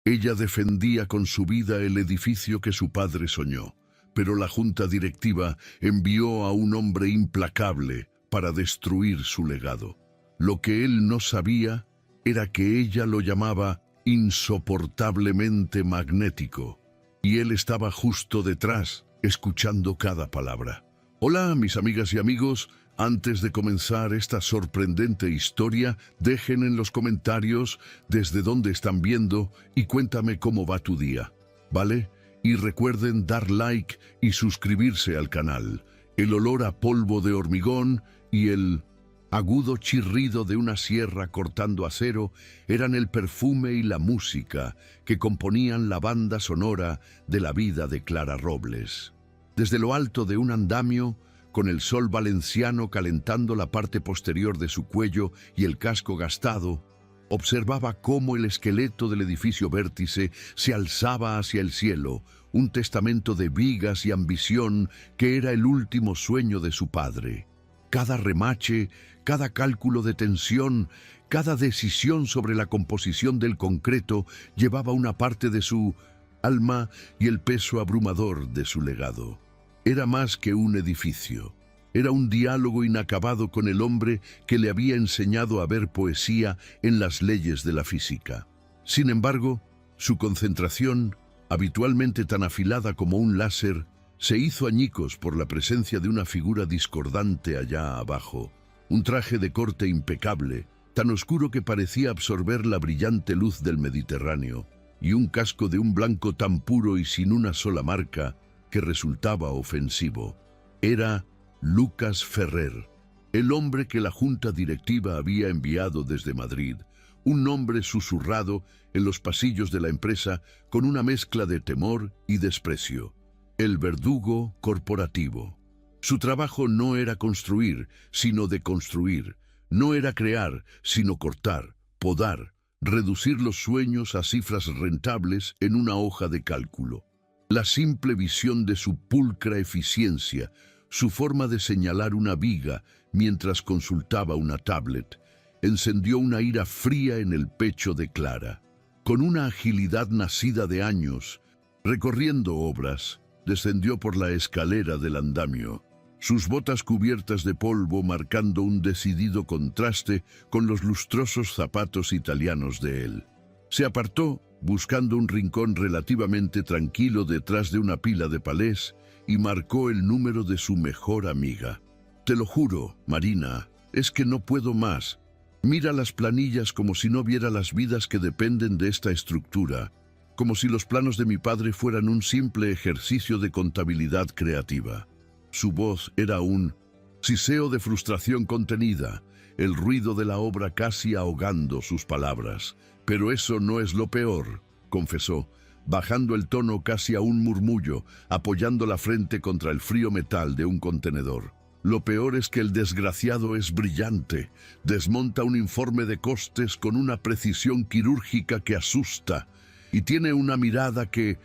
Ella defendía con su vida el edificio que su padre soñó, pero la junta directiva envió a un hombre implacable para destruir su legado. Lo que él no sabía era que ella lo llamaba insoportablemente magnético, y él estaba justo detrás, escuchando cada palabra. Hola, mis amigas y amigos. Antes de comenzar esta sorprendente historia, dejen en los comentarios desde dónde están viendo y cuéntame cómo va tu día, ¿vale? Y recuerden dar like y suscribirse al canal. El olor a polvo de hormigón y el agudo chirrido de una sierra cortando acero eran el perfume y la música que componían la banda sonora de la vida de Clara Robles. Desde lo alto de un andamio, con el sol valenciano calentando la parte posterior de su cuello y el casco gastado, observaba cómo el esqueleto del edificio Vértice se alzaba hacia el cielo, un testamento de vigas y ambición que era el último sueño de su padre. Cada remache, cada cálculo de tensión, cada decisión sobre la composición del concreto llevaba una parte de su alma y el peso abrumador de su legado. Era más que un edificio. Era un diálogo inacabado con el hombre que le había enseñado a ver poesía en las leyes de la física. Sin embargo, su concentración, habitualmente tan afilada como un láser, se hizo añicos por la presencia de una figura discordante allá abajo. Un traje de corte impecable, tan oscuro que parecía absorber la brillante luz del Mediterráneo, y un casco de un blanco tan puro y sin una sola marca que resultaba ofensivo. Era Lucas Ferrer, el hombre que la junta directiva había enviado desde Madrid, un nombre susurrado en los pasillos de la empresa con una mezcla de temor y desprecio. El verdugo corporativo. Su trabajo no era construir, sino deconstruir. No era crear, sino cortar, podar, reducir los sueños a cifras rentables en una hoja de cálculo. La simple visión de su pulcra eficiencia, su forma de señalar una viga mientras consultaba una tablet, encendió una ira fría en el pecho de Clara. Con una agilidad nacida de años, recorriendo obras, descendió por la escalera del andamio, sus botas cubiertas de polvo marcando un decidido contraste con los lustrosos zapatos italianos de él. Se apartó, buscando un rincón relativamente tranquilo detrás de una pila de palés, y marcó el número de su mejor amiga. Te lo juro, Marina, es que no puedo más. Mira las planillas como si no viera las vidas que dependen de esta estructura, como si los planos de mi padre fueran un simple ejercicio de contabilidad creativa. Su voz era un siseo de frustración contenida, el ruido de la obra casi ahogando sus palabras. Pero eso no es lo peor, confesó, bajando el tono casi a un murmullo, apoyando la frente contra el frío metal de un contenedor. Lo peor es que el desgraciado es brillante, desmonta un informe de costes con una precisión quirúrgica que asusta, y tiene una mirada que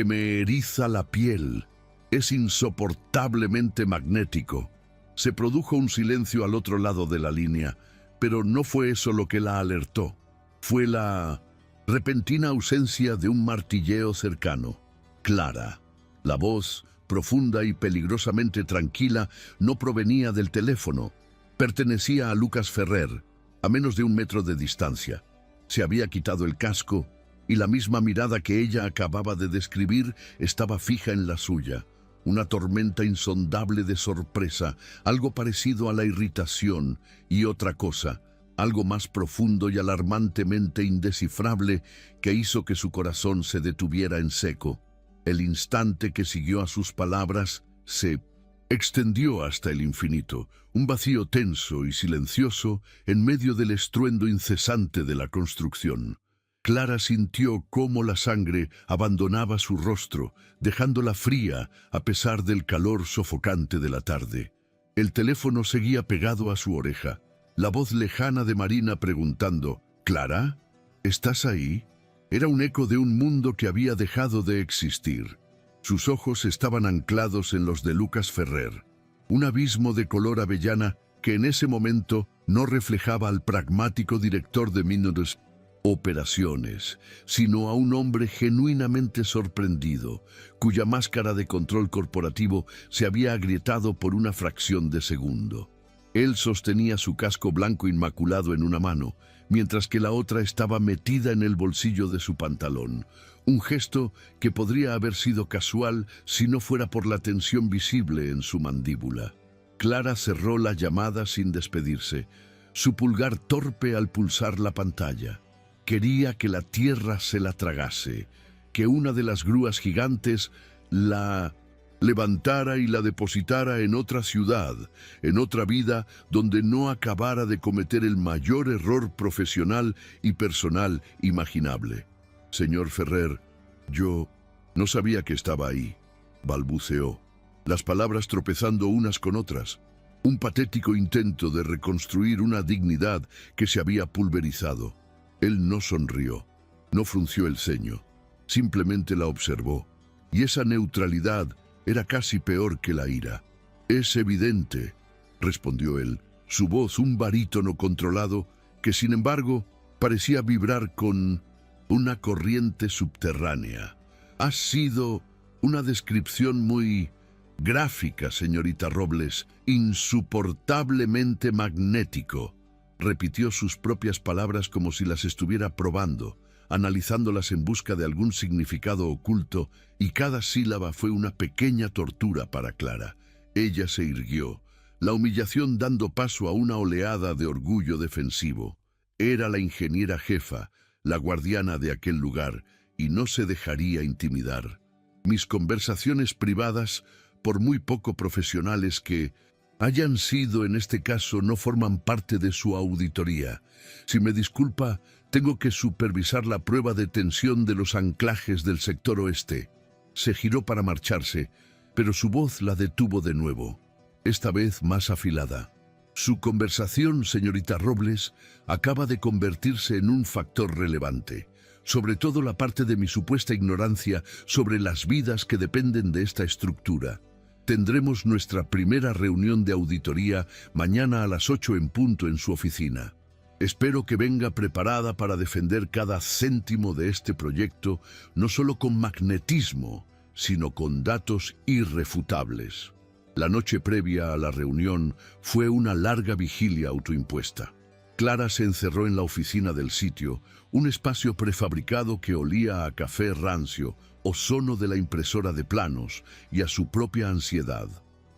me eriza la piel. Es insoportablemente magnético. Se produjo un silencio al otro lado de la línea, pero no fue eso lo que la alertó. Fue la repentina ausencia de un martilleo cercano. Clara. La voz, profunda y peligrosamente tranquila, no provenía del teléfono. Pertenecía a Lucas Ferrer, a menos de 1 metro de distancia. Se había quitado el casco, y la misma mirada que ella acababa de describir estaba fija en la suya. Una tormenta insondable de sorpresa, algo parecido a la irritación, y otra cosa, algo más profundo y alarmantemente indescifrable, que hizo que su corazón se detuviera en seco. El instante que siguió a sus palabras se extendió hasta el infinito, un vacío tenso y silencioso en medio del estruendo incesante de la construcción. Clara sintió cómo la sangre abandonaba su rostro, dejándola fría a pesar del calor sofocante de la tarde. El teléfono seguía pegado a su oreja. La voz lejana de Marina preguntando, «¿Clara? ¿Estás ahí?» Era un eco de un mundo que había dejado de existir. Sus ojos estaban anclados en los de Lucas Ferrer, un abismo de color avellana que en ese momento no reflejaba al pragmático director de Mineros operaciones, sino a un hombre genuinamente sorprendido, cuya máscara de control corporativo se había agrietado por una fracción de segundo. Él sostenía su casco blanco inmaculado en una mano, mientras que la otra estaba metida en el bolsillo de su pantalón, un gesto que podría haber sido casual si no fuera por la tensión visible en su mandíbula. Clara cerró la llamada sin despedirse, su pulgar torpe al pulsar la pantalla. Quería que la tierra se la tragase, que una de las grúas gigantes la levantara y la depositara en otra ciudad, en otra vida donde no acabara de cometer el mayor error profesional y personal imaginable. Señor Ferrer, yo no sabía que estaba ahí, balbuceó, las palabras tropezando unas con otras. Un patético intento de reconstruir una dignidad que se había pulverizado. Él no sonrió, no frunció el ceño, simplemente la observó, y esa neutralidad era casi peor que la ira. «Es evidente», respondió él, su voz un barítono controlado que sin embargo parecía vibrar con una corriente subterránea. «Ha sido una descripción muy gráfica, señorita Robles, insoportablemente magnético», repitió sus propias palabras como si las estuviera probando, analizándolas en busca de algún significado oculto, y cada sílaba fue una pequeña tortura para Clara. Ella se irguió, la humillación dando paso a una oleada de orgullo defensivo. Era la ingeniera jefa, la guardiana de aquel lugar, y no se dejaría intimidar. Mis conversaciones privadas, por muy poco profesionales que hayan sido en este caso, no forman parte de su auditoría. Si me disculpa, tengo que supervisar la prueba de tensión de los anclajes del sector oeste. Se giró para marcharse, pero su voz la detuvo de nuevo, esta vez más afilada. Su conversación, señorita Robles, acaba de convertirse en un factor relevante, sobre todo la parte de mi supuesta ignorancia sobre las vidas que dependen de esta estructura. Tendremos nuestra primera reunión de auditoría mañana a las 8 en punto en su oficina. Espero que venga preparada para defender cada céntimo de este proyecto, no solo con magnetismo, sino con datos irrefutables. La noche previa a la reunión fue una larga vigilia autoimpuesta. Clara se encerró en la oficina del sitio, un espacio prefabricado que olía a café rancio, ozono de la impresora de planos y a su propia ansiedad.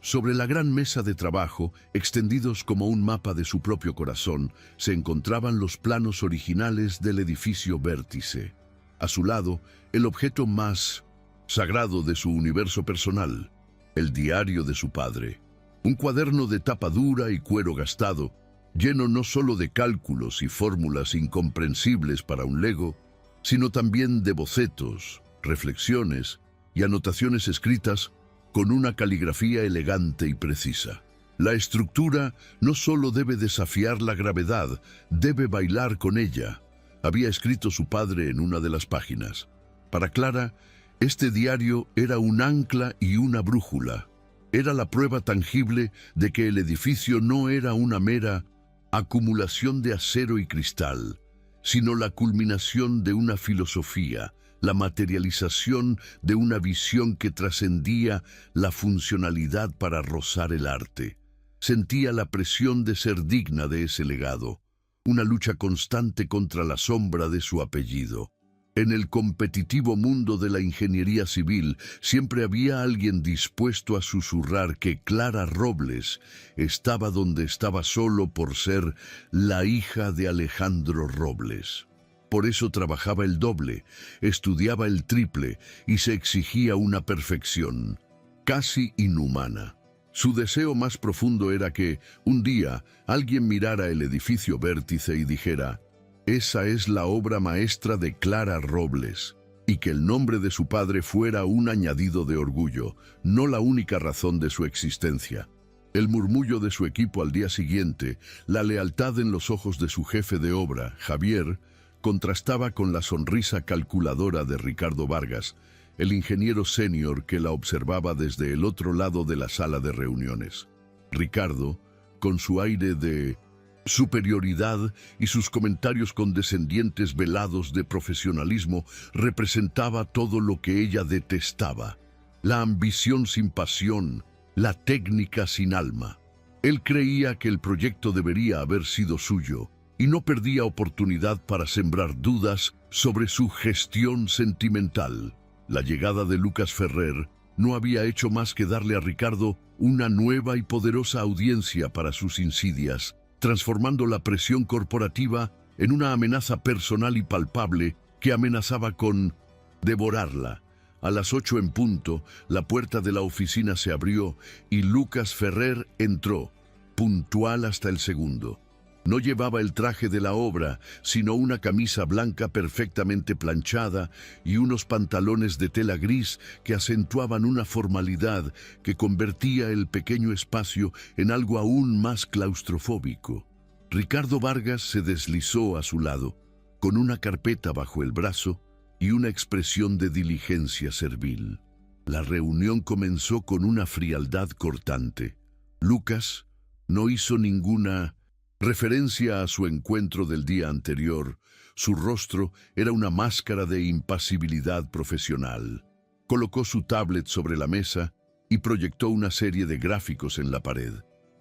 Sobre la gran mesa de trabajo, extendidos como un mapa de su propio corazón, se encontraban los planos originales del edificio Vértice. A su lado, el objeto más sagrado de su universo personal, el diario de su padre. Un cuaderno de tapa dura y cuero gastado, lleno no solo de cálculos y fórmulas incomprensibles para un lego, sino también de bocetos, reflexiones y anotaciones escritas con una caligrafía elegante y precisa. La estructura no solo debe desafiar la gravedad, debe bailar con ella, había escrito su padre en una de las páginas. Para Clara, este diario era un ancla y una brújula. Era la prueba tangible de que el edificio no era una mera acumulación de acero y cristal, sino la culminación de una filosofía, la materialización de una visión que trascendía la funcionalidad para rozar el arte. Sentía la presión de ser digna de ese legado, una lucha constante contra la sombra de su apellido. En el competitivo mundo de la ingeniería civil siempre había alguien dispuesto a susurrar que Clara Robles estaba donde estaba solo por ser la hija de Alejandro Robles. Por eso trabajaba el doble, estudiaba el triple y se exigía una perfección casi inhumana. Su deseo más profundo era que, un día, alguien mirara el edificio Vértice y dijera: «Esa es la obra maestra de Clara Robles», y que el nombre de su padre fuera un añadido de orgullo, no la única razón de su existencia. El murmullo de su equipo al día siguiente, la lealtad en los ojos de su jefe de obra, Javier, contrastaba con la sonrisa calculadora de Ricardo Vargas, el ingeniero senior que la observaba desde el otro lado de la sala de reuniones. Ricardo, con su aire de superioridad y sus comentarios condescendientes velados de profesionalismo representaba todo lo que ella detestaba: la ambición sin pasión, la técnica sin alma. Él creía que el proyecto debería haber sido suyo y no perdía oportunidad para sembrar dudas sobre su gestión sentimental. La llegada de Lucas Ferrer no había hecho más que darle a Ricardo una nueva y poderosa audiencia para sus insidias, transformando la presión corporativa en una amenaza personal y palpable que amenazaba con devorarla. A las 8 en punto, la puerta de la oficina se abrió y Lucas Ferrer entró, puntual hasta el segundo. No llevaba el traje de la obra, sino una camisa blanca perfectamente planchada y unos pantalones de tela gris que acentuaban una formalidad que convertía el pequeño espacio en algo aún más claustrofóbico. Ricardo Vargas se deslizó a su lado, con una carpeta bajo el brazo y una expresión de diligencia servil. La reunión comenzó con una frialdad cortante. Lucas no hizo ninguna referencia a su encuentro del día anterior. Su rostro era una máscara de impasibilidad profesional. Colocó su tablet sobre la mesa y proyectó una serie de gráficos en la pared.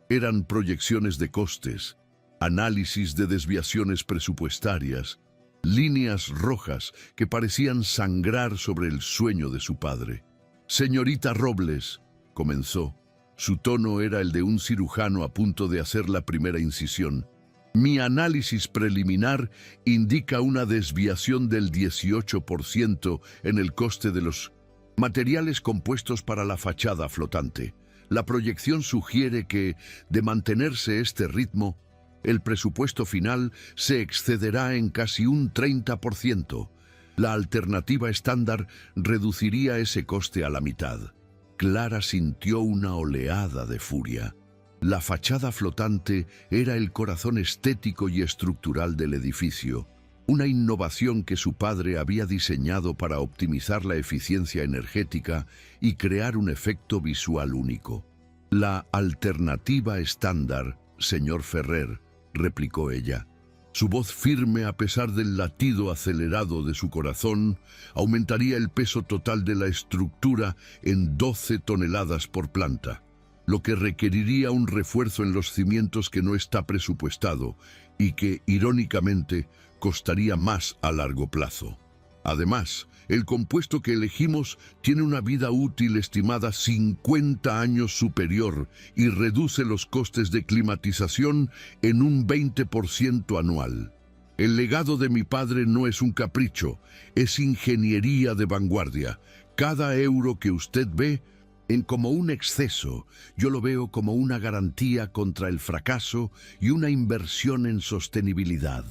Eran proyecciones de costes, análisis de desviaciones presupuestarias, líneas rojas que parecían sangrar sobre el sueño de su padre. «Señorita Robles», comenzó. Su tono era el de un cirujano a punto de hacer la primera incisión. «Mi análisis preliminar indica una desviación del 18% en el coste de los materiales compuestos para la fachada flotante. La proyección sugiere que, de mantenerse este ritmo, el presupuesto final se excederá en casi un 30%. La alternativa estándar reduciría ese coste a la mitad». Clara sintió una oleada de furia. La fachada flotante era el corazón estético y estructural del edificio, una innovación que su padre había diseñado para optimizar la eficiencia energética y crear un efecto visual único. «La alternativa estándar, señor Ferrer», replicó ella. Su voz firme, a pesar del latido acelerado de su corazón, aumentaría el peso total de la estructura en 12 toneladas por planta, lo que requeriría un refuerzo en los cimientos que no está presupuestado y que, irónicamente, costaría más a largo plazo. Además, el compuesto que elegimos tiene una vida útil estimada 50 años superior y reduce los costes de climatización en un 20% anual. El legado de mi padre no es un capricho, es ingeniería de vanguardia. Cada euro que usted ve como un exceso, yo lo veo como una garantía contra el fracaso y una inversión en sostenibilidad.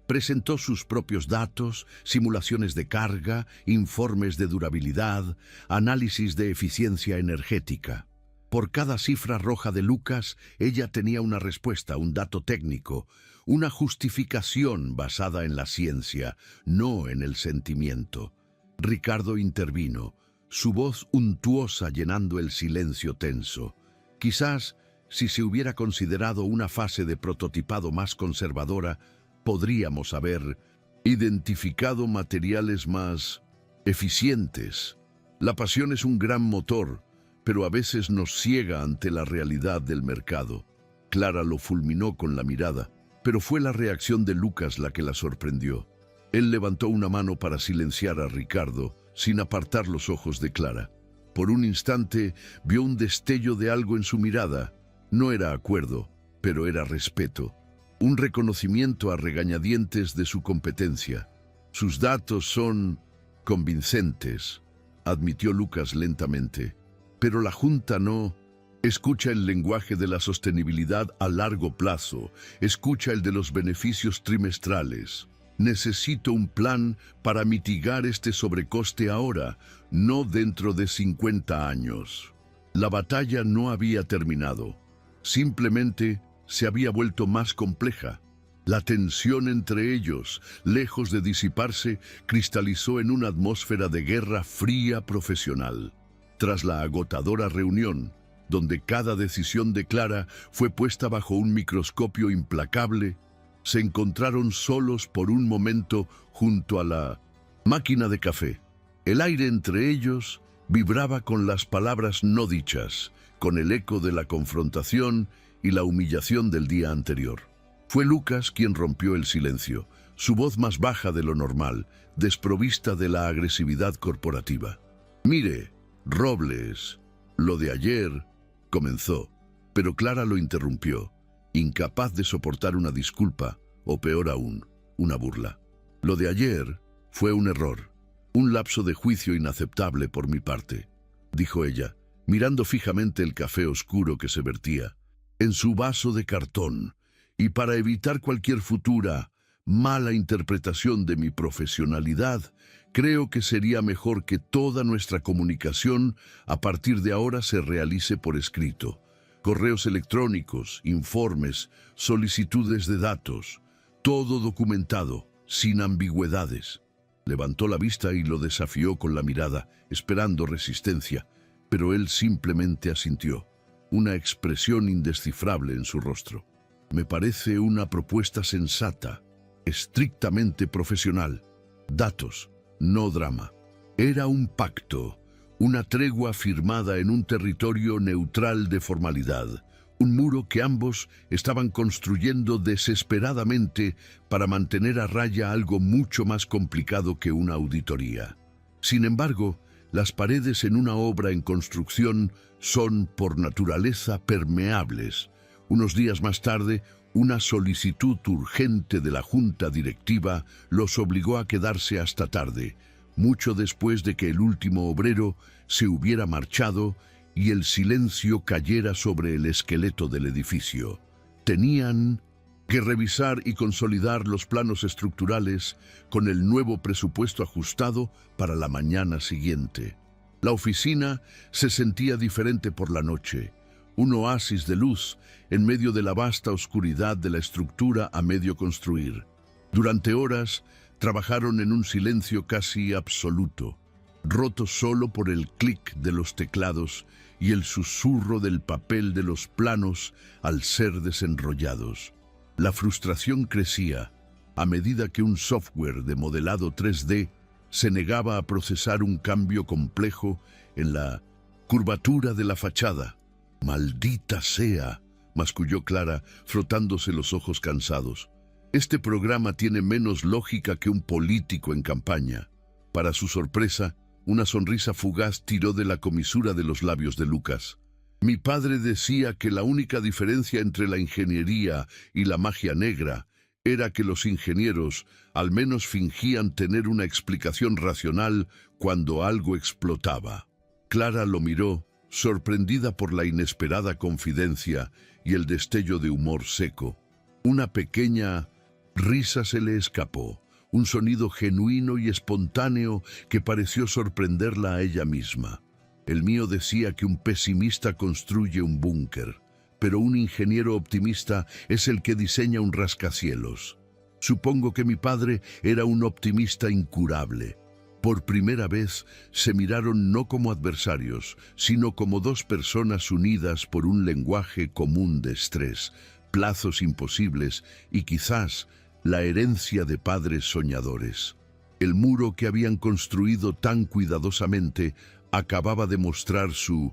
Presentó sus propios datos, simulaciones de carga, informes de durabilidad, análisis de eficiencia energética. Por cada cifra roja de Lucas, ella tenía una respuesta, un dato técnico, una justificación basada en la ciencia, no en el sentimiento. Ricardo intervino, su voz untuosa llenando el silencio tenso. Quizás, si se hubiera considerado una fase de prototipado más conservadora, podríamos haber identificado materiales más eficientes. La pasión es un gran motor, pero a veces nos ciega ante la realidad del mercado. Clara lo fulminó con la mirada, pero fue la reacción de Lucas la que la sorprendió. Él levantó una mano para silenciar a Ricardo, sin apartar los ojos de Clara. Por un instante vio un destello de algo en su mirada. No era acuerdo, pero era respeto. Un reconocimiento a regañadientes de su competencia. Sus datos son convincentes, admitió Lucas lentamente. Pero la Junta no escucha el lenguaje de la sostenibilidad a largo plazo, escucha el de los beneficios trimestrales. Necesito un plan para mitigar este sobrecoste ahora, no dentro de 50 años. La batalla no había terminado. Simplemente se había vuelto más compleja. La tensión entre ellos, lejos de disiparse, cristalizó en una atmósfera de guerra fría profesional. Tras la agotadora reunión, donde cada decisión de Clara fue puesta bajo un microscopio implacable, se encontraron solos por un momento junto a la máquina de café. El aire entre ellos vibraba con las palabras no dichas, con el eco de la confrontación y la humillación del día anterior. Fue Lucas quien rompió el silencio, su voz más baja de lo normal, desprovista de la agresividad corporativa. «Mire, Robles, lo de ayer», comenzó, pero Clara lo interrumpió, incapaz de soportar una disculpa, o peor aún, una burla. «Lo de ayer fue un error, un lapso de juicio inaceptable por mi parte», dijo ella, mirando fijamente el café oscuro que se vertía en su vaso de cartón, y para evitar cualquier futura mala interpretación de mi profesionalidad, creo que sería mejor que toda nuestra comunicación a partir de ahora se realice por escrito. Correos electrónicos, informes, solicitudes de datos, todo documentado, sin ambigüedades. Levantó la vista y lo desafió con la mirada, esperando resistencia, pero él simplemente asintió, una expresión indescifrable en su rostro. «Me parece una propuesta sensata, estrictamente profesional. Datos, no drama». Era un pacto, una tregua firmada en un territorio neutral de formalidad, un muro que ambos estaban construyendo desesperadamente para mantener a raya algo mucho más complicado que una auditoría. Sin embargo, las paredes en una obra en construcción son, por naturaleza, permeables. Unos días más tarde, una solicitud urgente de la junta directiva los obligó a quedarse hasta tarde, mucho después de que el último obrero se hubiera marchado y el silencio cayera sobre el esqueleto del edificio. Tenían que revisar y consolidar los planos estructurales con el nuevo presupuesto ajustado para la mañana siguiente. La oficina se sentía diferente por la noche, un oasis de luz en medio de la vasta oscuridad de la estructura a medio construir. Durante horas trabajaron en un silencio casi absoluto, roto solo por el clic de los teclados y el susurro del papel de los planos al ser desenrollados. La frustración crecía a medida que un software de modelado 3D se negaba a procesar un cambio complejo en la curvatura de la fachada. «Maldita sea», masculló Clara, frotándose los ojos cansados. «Este programa tiene menos lógica que un político en campaña». Para su sorpresa, una sonrisa fugaz tiró de la comisura de los labios de Lucas. «Mi padre decía que la única diferencia entre la ingeniería y la magia negra era que los ingenieros al menos fingían tener una explicación racional cuando algo explotaba». Clara lo miró, sorprendida por la inesperada confidencia y el destello de humor seco. Una pequeña risa se le escapó, un sonido genuino y espontáneo que pareció sorprenderla a ella misma. «El mío decía que un pesimista construye un búnker, pero un ingeniero optimista es el que diseña un rascacielos. Supongo que mi padre era un optimista incurable». Por primera vez se miraron no como adversarios, sino como dos personas unidas por un lenguaje común de estrés, plazos imposibles y quizás la herencia de padres soñadores. El muro que habían construido tan cuidadosamente acababa de mostrar su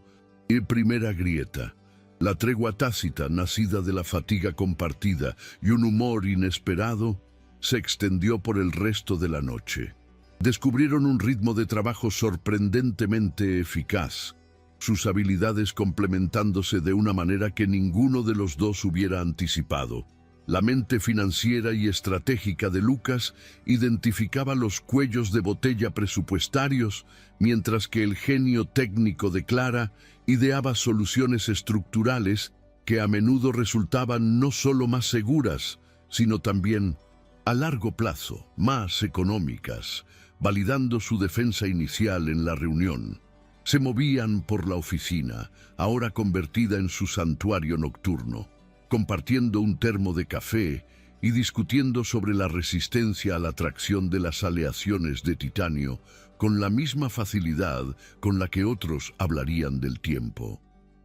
primera grieta. La tregua tácita, nacida de la fatiga compartida y un humor inesperado, se extendió por el resto de la noche. Descubrieron un ritmo de trabajo sorprendentemente eficaz, sus habilidades complementándose de una manera que ninguno de los dos hubiera anticipado. La mente financiera y estratégica de Lucas identificaba los cuellos de botella presupuestarios, mientras que el genio técnico de Clara ideaba soluciones estructurales que a menudo resultaban no solo más seguras, sino también, a largo plazo, más económicas, validando su defensa inicial en la reunión. Se movían por la oficina, ahora convertida en su santuario nocturno, compartiendo un termo de café y discutiendo sobre la resistencia a la tracción de las aleaciones de titanio con la misma facilidad con la que otros hablarían del tiempo.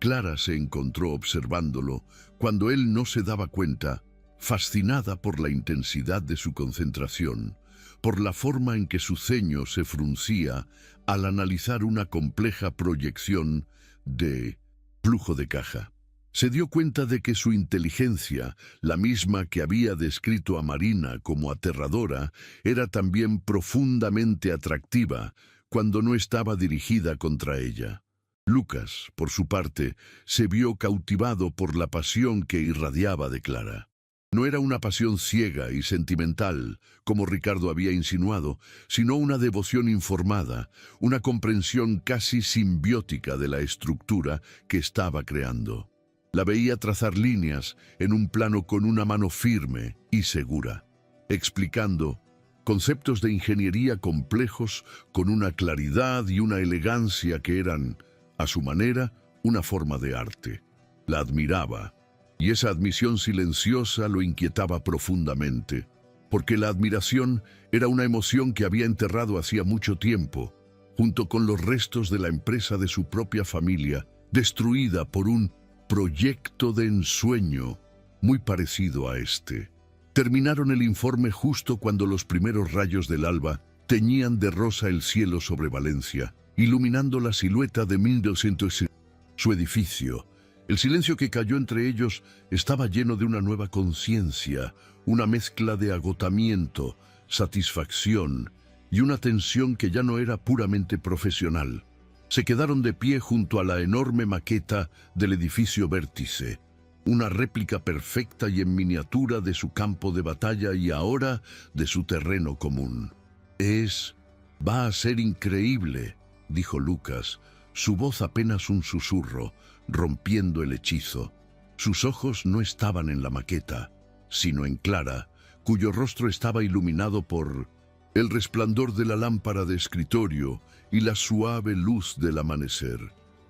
Clara se encontró observándolo cuando él no se daba cuenta, fascinada por la intensidad de su concentración, por la forma en que su ceño se fruncía al analizar una compleja proyección de flujo de caja. Se dio cuenta de que su inteligencia, la misma que había descrito a Marina como aterradora, era también profundamente atractiva cuando no estaba dirigida contra ella. Lucas, por su parte, se vio cautivado por la pasión que irradiaba de Clara. No era una pasión ciega y sentimental, como Ricardo había insinuado, sino una devoción informada, una comprensión casi simbiótica de la estructura que estaba creando. La veía trazar líneas en un plano con una mano firme y segura, explicando conceptos de ingeniería complejos con una claridad y una elegancia que eran, a su manera, una forma de arte. La admiraba, y esa admisión silenciosa lo inquietaba profundamente, porque la admiración era una emoción que había enterrado hacía mucho tiempo, junto con los restos de la empresa de su propia familia, destruida por un proyecto de ensueño muy parecido a este. Terminaron el informe justo cuando los primeros rayos del alba teñían de rosa el cielo sobre Valencia, iluminando la silueta de 1200. Su edificio. El silencio que cayó entre ellos estaba lleno de una nueva conciencia, una mezcla de agotamiento, satisfacción y una tensión que ya no era puramente profesional. Se quedaron de pie junto a la enorme maqueta del edificio Vértice, una réplica perfecta y en miniatura de su campo de batalla y ahora de su terreno común. Va a ser increíble, dijo Lucas, su voz apenas un susurro, rompiendo el hechizo. Sus ojos no estaban en la maqueta, sino en Clara, cuyo rostro estaba iluminado por el resplandor de la lámpara de escritorio y la suave luz del amanecer.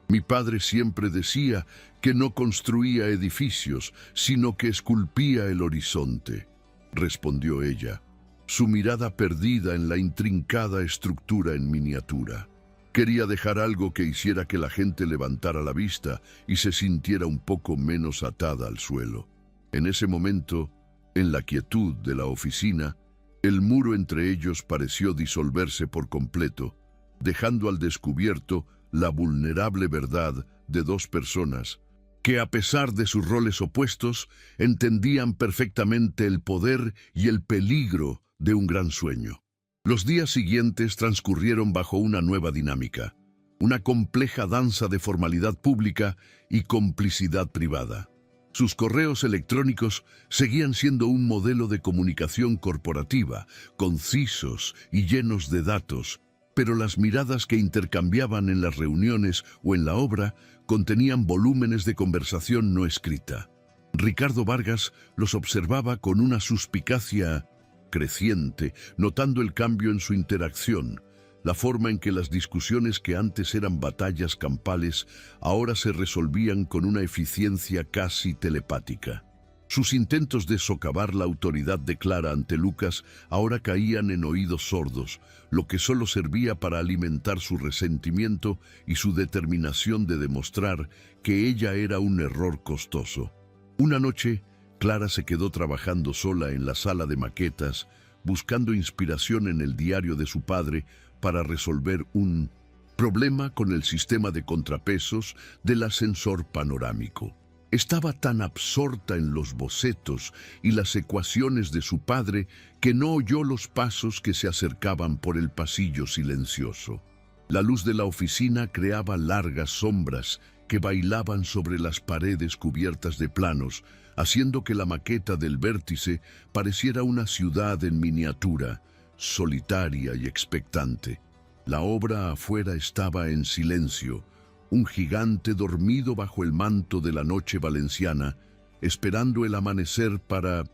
Mi padre siempre decía que no construía edificios, sino que esculpía el horizonte, respondió ella, su mirada perdida en la intrincada estructura en miniatura. Quería dejar algo que hiciera que la gente levantara la vista y se sintiera un poco menos atada al suelo. En ese momento, en la quietud de la oficina, el muro entre ellos pareció disolverse por completo, dejando al descubierto la vulnerable verdad de dos personas que, a pesar de sus roles opuestos, entendían perfectamente el poder y el peligro de un gran sueño. Los días siguientes transcurrieron bajo una nueva dinámica, una compleja danza de formalidad pública y complicidad privada. Sus correos electrónicos seguían siendo un modelo de comunicación corporativa, concisos y llenos de datos, pero las miradas que intercambiaban en las reuniones o en la obra contenían volúmenes de conversación no escrita. Ricardo Vargas los observaba con una suspicacia creciente, notando el cambio en su interacción, la forma en que las discusiones que antes eran batallas campales ahora se resolvían con una eficiencia casi telepática. Sus intentos de socavar la autoridad de Clara ante Lucas ahora caían en oídos sordos, lo que solo servía para alimentar su resentimiento y su determinación de demostrar que ella era un error costoso. Una noche, Clara se quedó trabajando sola en la sala de maquetas, buscando inspiración en el diario de su padre para resolver un problema con el sistema de contrapesos del ascensor panorámico. Estaba tan absorta en los bocetos y las ecuaciones de su padre que no oyó los pasos que se acercaban por el pasillo silencioso. La luz de la oficina creaba largas sombras que bailaban sobre las paredes cubiertas de planos, haciendo que la maqueta del Vértice pareciera una ciudad en miniatura, solitaria y expectante. La obra afuera estaba en silencio, un gigante dormido bajo el manto de la noche valenciana, esperando el amanecer para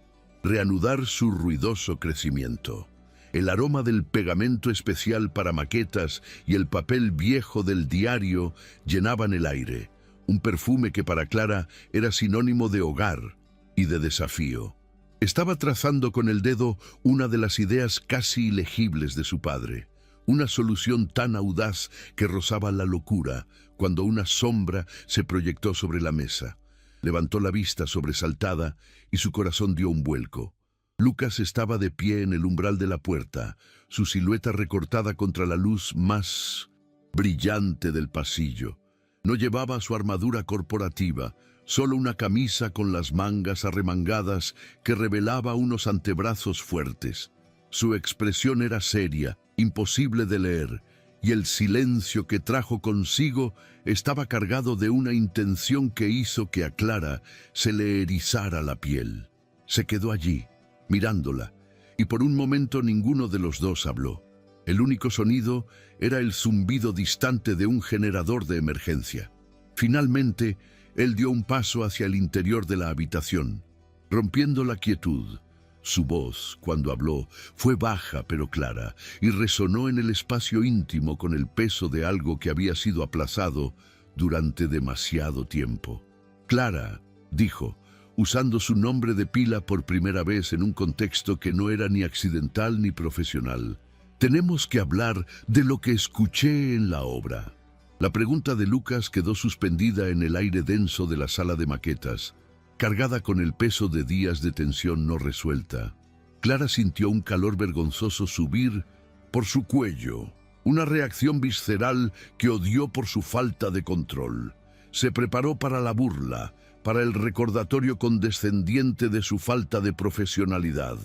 reanudar su ruidoso crecimiento. El aroma del pegamento especial para maquetas y el papel viejo del diario llenaban el aire, un perfume que para Clara era sinónimo de hogar y de desafío. Estaba trazando con el dedo una de las ideas casi ilegibles de su padre, una solución tan audaz que rozaba la locura, cuando una sombra se proyectó sobre la mesa. Levantó la vista sobresaltada y su corazón dio un vuelco. Lucas estaba de pie en el umbral de la puerta, su silueta recortada contra la luz más brillante del pasillo. No llevaba su armadura corporativa, solo una camisa con las mangas arremangadas que revelaba unos antebrazos fuertes. Su expresión era seria, imposible de leer, y el silencio que trajo consigo estaba cargado de una intención que hizo que a Clara se le erizara la piel. Se quedó allí, mirándola, y por un momento ninguno de los dos habló. El único sonido era el zumbido distante de un generador de emergencia. Finalmente, él dio un paso hacia el interior de la habitación, rompiendo la quietud. Su voz, cuando habló, fue baja pero clara y resonó en el espacio íntimo con el peso de algo que había sido aplazado durante demasiado tiempo. «Clara», dijo, usando su nombre de pila por primera vez en un contexto que no era ni accidental ni profesional. «Tenemos que hablar de lo que escuché en la obra». La pregunta de Lucas quedó suspendida en el aire denso de la sala de maquetas, cargada con el peso de días de tensión no resuelta. Clara sintió un calor vergonzoso subir por su cuello, una reacción visceral que odió por su falta de control. Se preparó para la burla, para el recordatorio condescendiente de su falta de profesionalidad.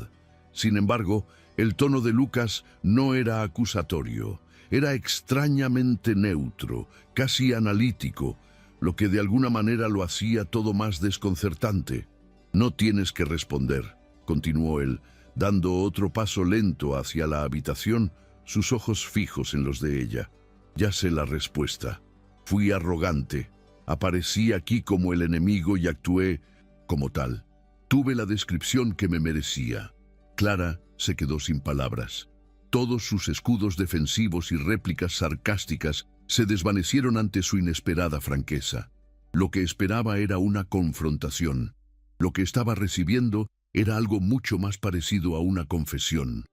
Sin embargo, el tono de Lucas no era acusatorio, era extrañamente neutro, casi analítico, lo que de alguna manera lo hacía todo más desconcertante. «No tienes que responder», continuó él, dando otro paso lento hacia la habitación, sus ojos fijos en los de ella. «Ya sé la respuesta. Fui arrogante. Aparecí aquí como el enemigo y actué como tal. Tuve la descripción que me merecía». Clara se quedó sin palabras. Todos sus escudos defensivos y réplicas sarcásticas se desvanecieron ante su inesperada franqueza. Lo que esperaba era una confrontación. Lo que estaba recibiendo era algo mucho más parecido a una confesión.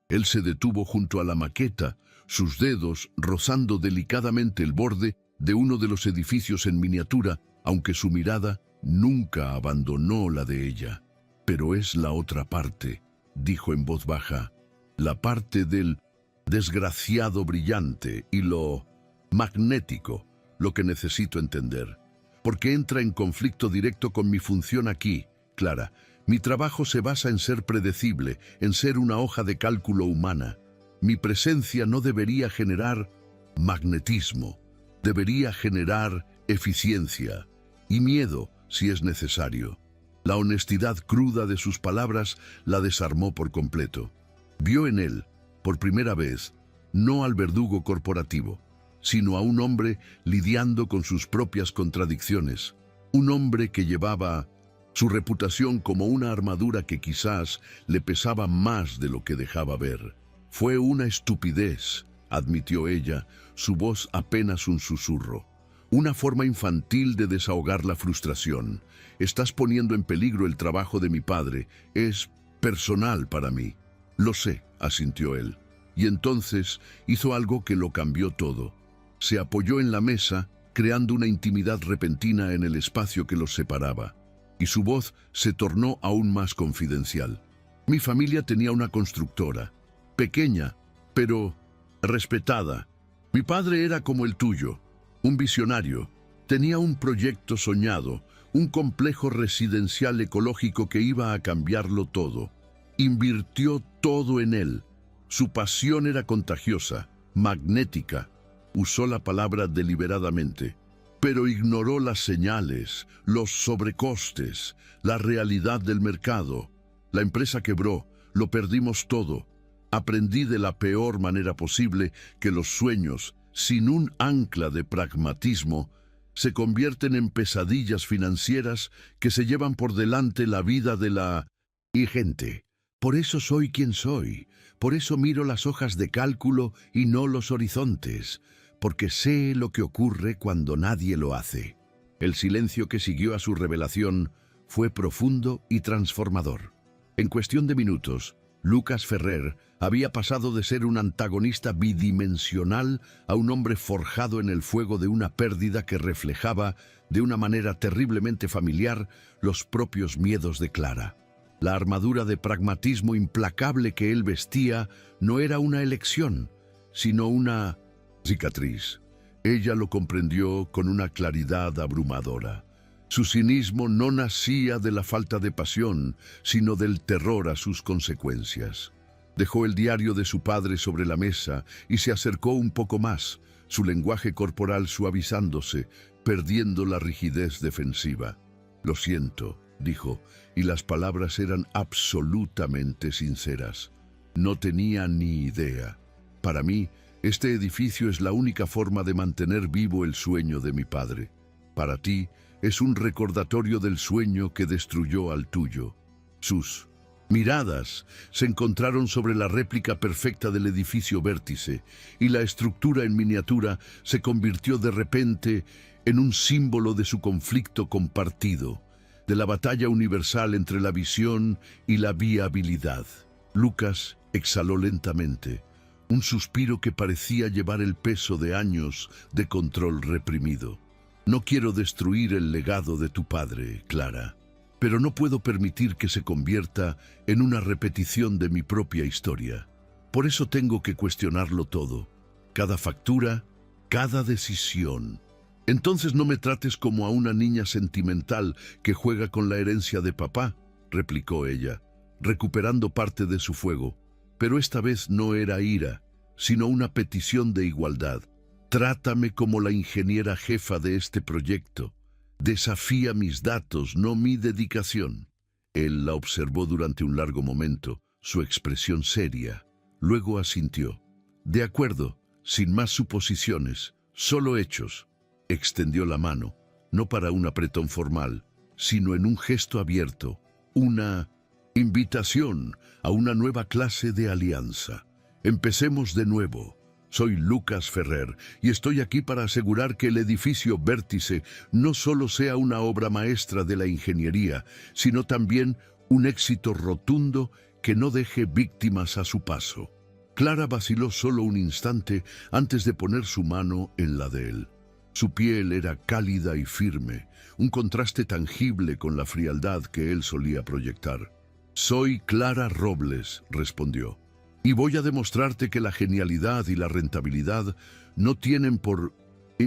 Él se detuvo junto a la maqueta, sus dedos rozando delicadamente el borde de uno de los edificios en miniatura, aunque su mirada nunca abandonó la de ella. «Pero es la otra parte», dijo en voz baja, «la parte del desgraciado brillante y lo magnético, lo que necesito entender, porque entra en conflicto directo con mi función aquí, Clara. Mi trabajo se basa en ser predecible, en ser una hoja de cálculo humana. Mi presencia no debería generar magnetismo, debería generar eficiencia y miedo si es necesario». La honestidad cruda de sus palabras la desarmó por completo. Vio en él, por primera vez, no al verdugo corporativo, sino a un hombre lidiando con sus propias contradicciones, un hombre que llevaba su reputación como una armadura que quizás le pesaba más de lo que dejaba ver. «Fue una estupidez», admitió ella, su voz apenas un susurro. «Una forma infantil de desahogar la frustración. Estás poniendo en peligro el trabajo de mi padre. Es personal para mí». «Lo sé», asintió él. Y entonces hizo algo que lo cambió todo. Se apoyó en la mesa, creando una intimidad repentina en el espacio que los separaba. Y su voz se tornó aún más confidencial. «Mi familia tenía una constructora, pequeña, pero respetada. Mi padre era como el tuyo, un visionario. Tenía un proyecto soñado, un complejo residencial ecológico que iba a cambiarlo todo. Invirtió todo en él. Su pasión era contagiosa, magnética». Usó la palabra deliberadamente, pero ignoró las señales, los sobrecostes, la realidad del mercado. La empresa quebró, lo perdimos todo. Aprendí de la peor manera posible que los sueños, sin un ancla de pragmatismo, se convierten en pesadillas financieras que se llevan por delante la vida de la gente. Por eso soy quien soy, por eso miro las hojas de cálculo y no los horizontes, porque sé lo que ocurre cuando nadie lo hace. El silencio que siguió a su revelación fue profundo y transformador. En cuestión de minutos, Lucas Ferrer había pasado de ser un antagonista bidimensional a un hombre forjado en el fuego de una pérdida que reflejaba, de una manera terriblemente familiar, los propios miedos de Clara. La armadura de pragmatismo implacable que él vestía no era una elección, sino una cicatriz. Ella lo comprendió con una claridad abrumadora. Su cinismo no nacía de la falta de pasión, sino del terror a sus consecuencias. Dejó el diario de su padre sobre la mesa y se acercó un poco más, su lenguaje corporal suavizándose, perdiendo la rigidez defensiva. «Lo siento», dijo, y las palabras eran absolutamente sinceras. «No tenía ni idea. Para mí, este edificio es la única forma de mantener vivo el sueño de mi padre. Para ti, es un recordatorio del sueño que destruyó al tuyo». Sus miradas se encontraron sobre la réplica perfecta del edificio Vértice, y la estructura en miniatura se convirtió de repente en un símbolo de su conflicto compartido, de la batalla universal entre la visión y la viabilidad. Lucas exhaló lentamente, un suspiro que parecía llevar el peso de años de control reprimido. «No quiero destruir el legado de tu padre, Clara, pero no puedo permitir que se convierta en una repetición de mi propia historia. Por eso tengo que cuestionarlo todo, cada factura, cada decisión». «Entonces no me trates como a una niña sentimental que juega con la herencia de papá», replicó ella, recuperando parte de su fuego. Pero esta vez no era ira, sino una petición de igualdad. «Trátame como la ingeniera jefa de este proyecto. Desafía mis datos, no mi dedicación». Él la observó durante un largo momento, su expresión seria. Luego asintió. «De acuerdo, sin más suposiciones, solo hechos». Extendió la mano, no para un apretón formal, sino en un gesto abierto, una invitación a una nueva clase de alianza. «Empecemos de nuevo. Soy Lucas Ferrer y estoy aquí para asegurar que el edificio Vértice no solo sea una obra maestra de la ingeniería, sino también un éxito rotundo que no deje víctimas a su paso». Clara vaciló solo un instante antes de poner su mano en la de él. Su piel era cálida y firme, un contraste tangible con la frialdad que él solía proyectar. «Soy Clara Robles», respondió, «y voy a demostrarte que la genialidad y la rentabilidad no tienen por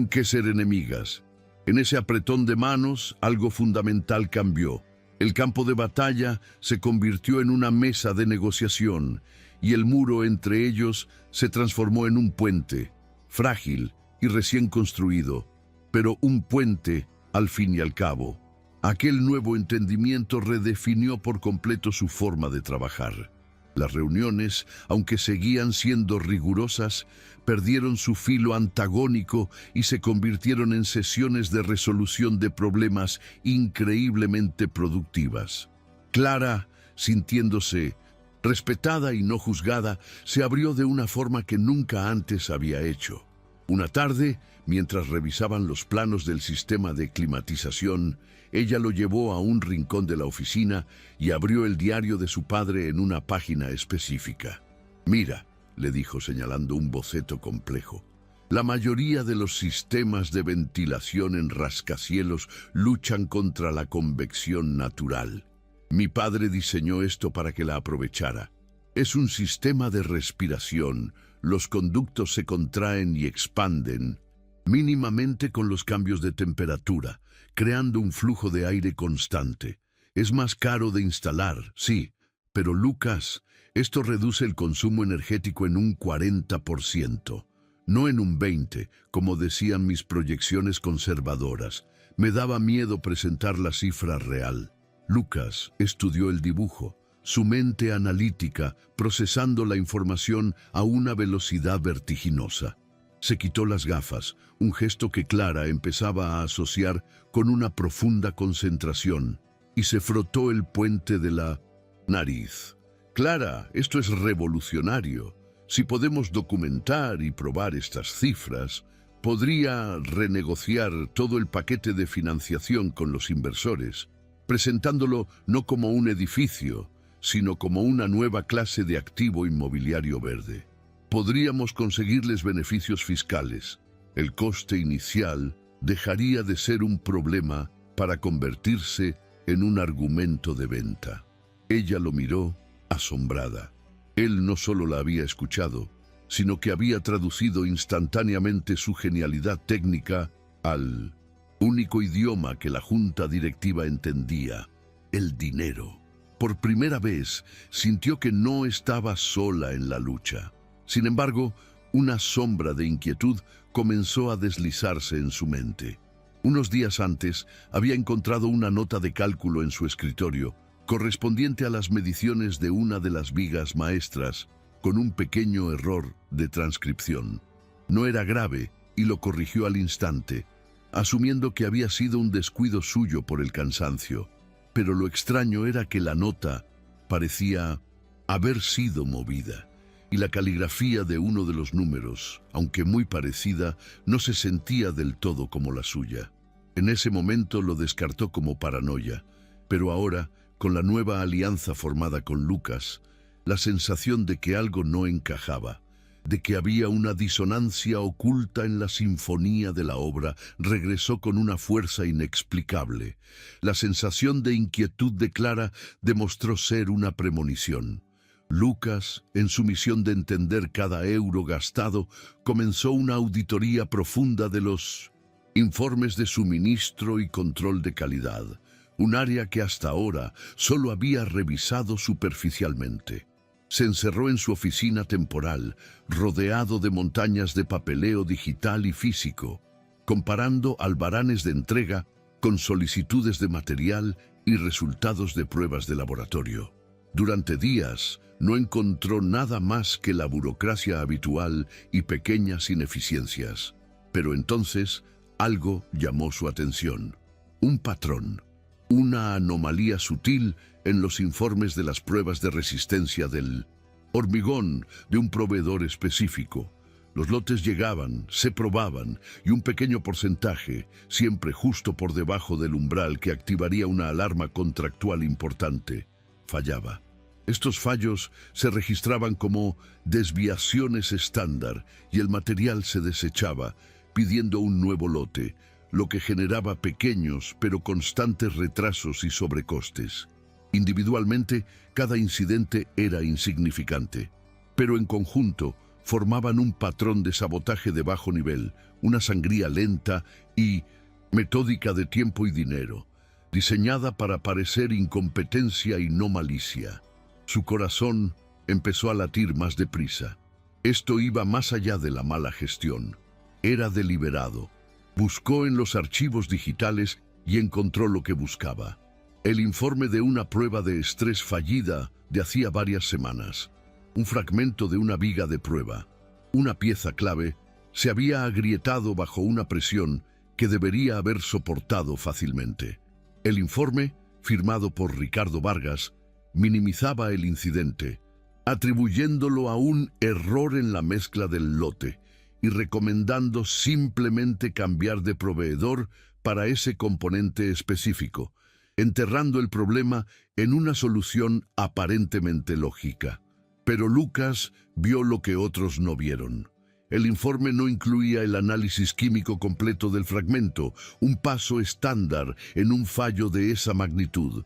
qué ser enemigas». En ese apretón de manos, algo fundamental cambió. El campo de batalla se convirtió en una mesa de negociación, y el muro entre ellos se transformó en un puente, frágil y recién construido, pero un puente al fin y al cabo. Aquel nuevo entendimiento redefinió por completo su forma de trabajar. Las reuniones, aunque seguían siendo rigurosas, perdieron su filo antagónico y se convirtieron en sesiones de resolución de problemas increíblemente productivas. Clara, sintiéndose respetada y no juzgada, se abrió de una forma que nunca antes había hecho. Una tarde, mientras revisaban los planos del sistema de climatización, ella lo llevó a un rincón de la oficina y abrió el diario de su padre en una página específica. «Mira», le dijo señalando un boceto complejo, «la mayoría de los sistemas de ventilación en rascacielos luchan contra la convección natural. Mi padre diseñó esto para que la aprovechara. Es un sistema de respiración. Los conductos se contraen y expanden mínimamente con los cambios de temperatura, creando un flujo de aire constante. Es más caro de instalar, sí, pero Lucas, esto reduce el consumo energético en un 40%, no en un 20%, como decían mis proyecciones conservadoras. Me daba miedo presentar la cifra real». Lucas estudió el dibujo, su mente analítica, procesando la información a una velocidad vertiginosa. Se quitó las gafas, un gesto que Clara empezaba a asociar con una profunda concentración, y se frotó el puente de la nariz. «Clara, esto es revolucionario. Si podemos documentar y probar estas cifras, podría renegociar todo el paquete de financiación con los inversores, presentándolo no como un edificio, sino como una nueva clase de activo inmobiliario verde. Podríamos conseguirles beneficios fiscales. El coste inicial dejaría de ser un problema para convertirse en un argumento de venta. Ella lo miró, asombrada. Él no solo la había escuchado, sino que había traducido instantáneamente su genialidad técnica al único idioma que la junta directiva entendía: el dinero. Por primera vez sintió que no estaba sola en la lucha. Sin embargo, una sombra de inquietud comenzó a deslizarse en su mente. Unos días antes había encontrado una nota de cálculo en su escritorio, correspondiente a las mediciones de una de las vigas maestras, con un pequeño error de transcripción. No era grave y lo corrigió al instante, asumiendo que había sido un descuido suyo por el cansancio. Pero lo extraño era que la nota parecía haber sido movida, y la caligrafía de uno de los números, aunque muy parecida, no se sentía del todo como la suya. En ese momento lo descartó como paranoia, pero ahora, con la nueva alianza formada con Lucas, la sensación de que algo no encajaba, de que había una disonancia oculta en la sinfonía de la obra, regresó con una fuerza inexplicable. La sensación de inquietud de Clara demostró ser una premonición. Lucas, en su misión de entender cada euro gastado, comenzó una auditoría profunda de los informes de suministro y control de calidad, un área que hasta ahora solo había revisado superficialmente. Se encerró en su oficina temporal, rodeado de montañas de papeleo digital y físico, comparando albaranes de entrega con solicitudes de material y resultados de pruebas de laboratorio. Durante días no encontró nada más que la burocracia habitual y pequeñas ineficiencias. Pero entonces algo llamó su atención. Un patrón, una anomalía sutil en los informes de las pruebas de resistencia del hormigón de un proveedor específico. Los lotes llegaban, se probaban y un pequeño porcentaje, siempre justo por debajo del umbral que activaría una alarma contractual importante, fallaba. Estos fallos se registraban como desviaciones estándar y el material se desechaba, pidiendo un nuevo lote, lo que generaba pequeños pero constantes retrasos y sobrecostes. Individualmente, cada incidente era insignificante, pero en conjunto formaban un patrón de sabotaje de bajo nivel, una sangría lenta y metódica de tiempo y dinero, diseñada para parecer incompetencia y no malicia. Su corazón empezó a latir más deprisa. Esto iba más allá de la mala gestión. Era deliberado. Buscó en los archivos digitales y encontró lo que buscaba: el informe de una prueba de estrés fallida de hacía varias semanas. Un fragmento de una viga de prueba, una pieza clave, se había agrietado bajo una presión que debería haber soportado fácilmente. El informe, firmado por Ricardo Vargas, minimizaba el incidente, atribuyéndolo a un error en la mezcla del lote y recomendando simplemente cambiar de proveedor para ese componente específico, enterrando el problema en una solución aparentemente lógica. Pero Lucas vio lo que otros no vieron. El informe no incluía el análisis químico completo del fragmento, un paso estándar en un fallo de esa magnitud.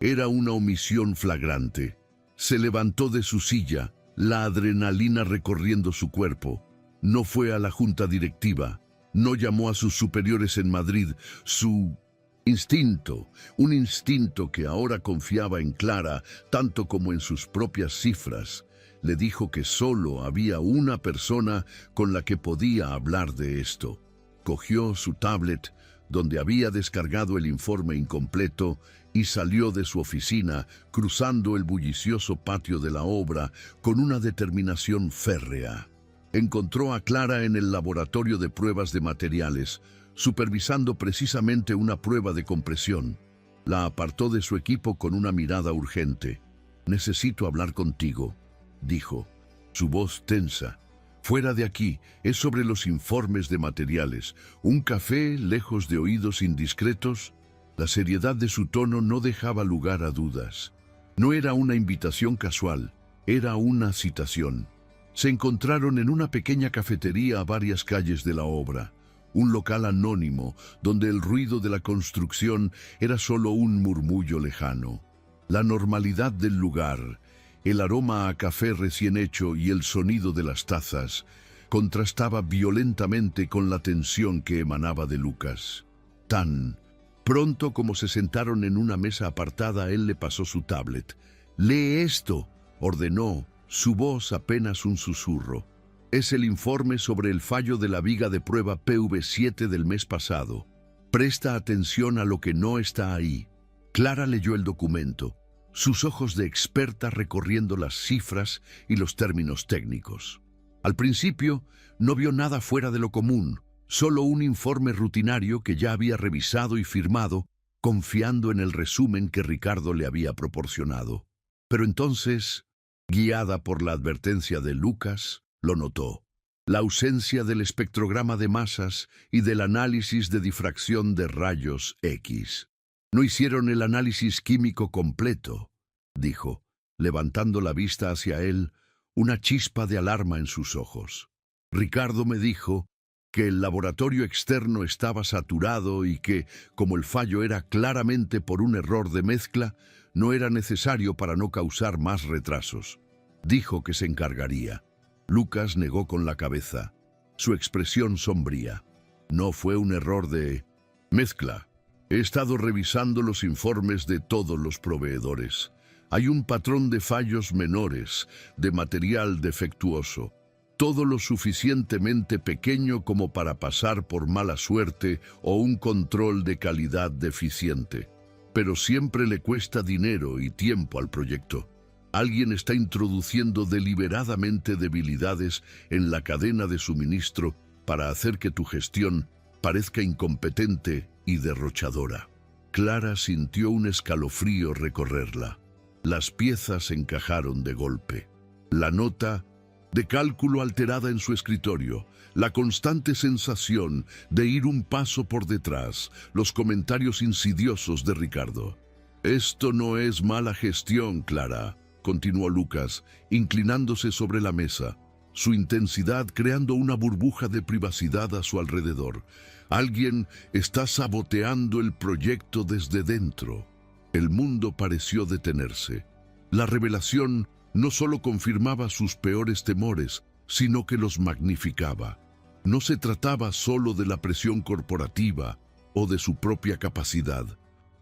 Era una omisión flagrante. Se levantó de su silla, la adrenalina recorriendo su cuerpo. No fue a la junta directiva, no llamó a sus superiores en Madrid. Su instinto, un instinto que ahora confiaba en Clara tanto como en sus propias cifras, le dijo que solo había una persona con la que podía hablar de esto. Cogió su tablet, donde había descargado el informe incompleto, y salió de su oficina, cruzando el bullicioso patio de la obra con una determinación férrea. Encontró a Clara en el laboratorio de pruebas de materiales, supervisando precisamente una prueba de compresión. La apartó de su equipo con una mirada urgente. «Necesito hablar contigo», dijo, su voz tensa. «Fuera de aquí, es sobre los informes de materiales. ¿Un café lejos de oídos indiscretos?» La seriedad de su tono no dejaba lugar a dudas. No era una invitación casual, era una citación. Se encontraron en una pequeña cafetería a varias calles de la obra, un local anónimo donde el ruido de la construcción era solo un murmullo lejano. La normalidad del lugar, el aroma a café recién hecho y el sonido de las tazas contrastaba violentamente con la tensión que emanaba de Lucas. Tan pronto como se sentaron en una mesa apartada, él le pasó su tablet. «Lee esto», ordenó, su voz apenas un susurro. «Es el informe sobre el fallo de la viga de prueba PV7 del mes pasado. Presta atención a lo que no está ahí». Clara leyó el documento, sus ojos de experta recorriendo las cifras y los términos técnicos. Al principio, no vio nada fuera de lo común, solo un informe rutinario que ya había revisado y firmado, confiando en el resumen que Ricardo le había proporcionado. Pero entonces, guiada por la advertencia de Lucas, lo notó. La ausencia del espectrograma de masas y del análisis de difracción de rayos X. «No hicieron el análisis químico completo», dijo, levantando la vista hacia él, una chispa de alarma en sus ojos. «Ricardo me dijo que el laboratorio externo estaba saturado y que, como el fallo era claramente por un error de mezcla, no era necesario para no causar más retrasos. Dijo que se encargaría». Lucas negó con la cabeza, su expresión sombría. «No fue un error de mezcla. He estado revisando los informes de todos los proveedores. Hay un patrón de fallos menores, de material defectuoso, todo lo suficientemente pequeño como para pasar por mala suerte o un control de calidad deficiente. Pero siempre le cuesta dinero y tiempo al proyecto. Alguien está introduciendo deliberadamente debilidades en la cadena de suministro para hacer que tu gestión parezca incompetente y derrochadora». Clara sintió un escalofrío recorrerla. Las piezas encajaron de golpe. La nota de cálculo alterada en su escritorio, la constante sensación de ir un paso por detrás, los comentarios insidiosos de Ricardo. «Esto no es mala gestión, Clara», continuó Lucas, inclinándose sobre la mesa, su intensidad creando una burbuja de privacidad a su alrededor. «Alguien está saboteando el proyecto desde dentro». El mundo pareció detenerse. La revelación no solo confirmaba sus peores temores, sino que los magnificaba. No se trataba solo de la presión corporativa o de su propia capacidad.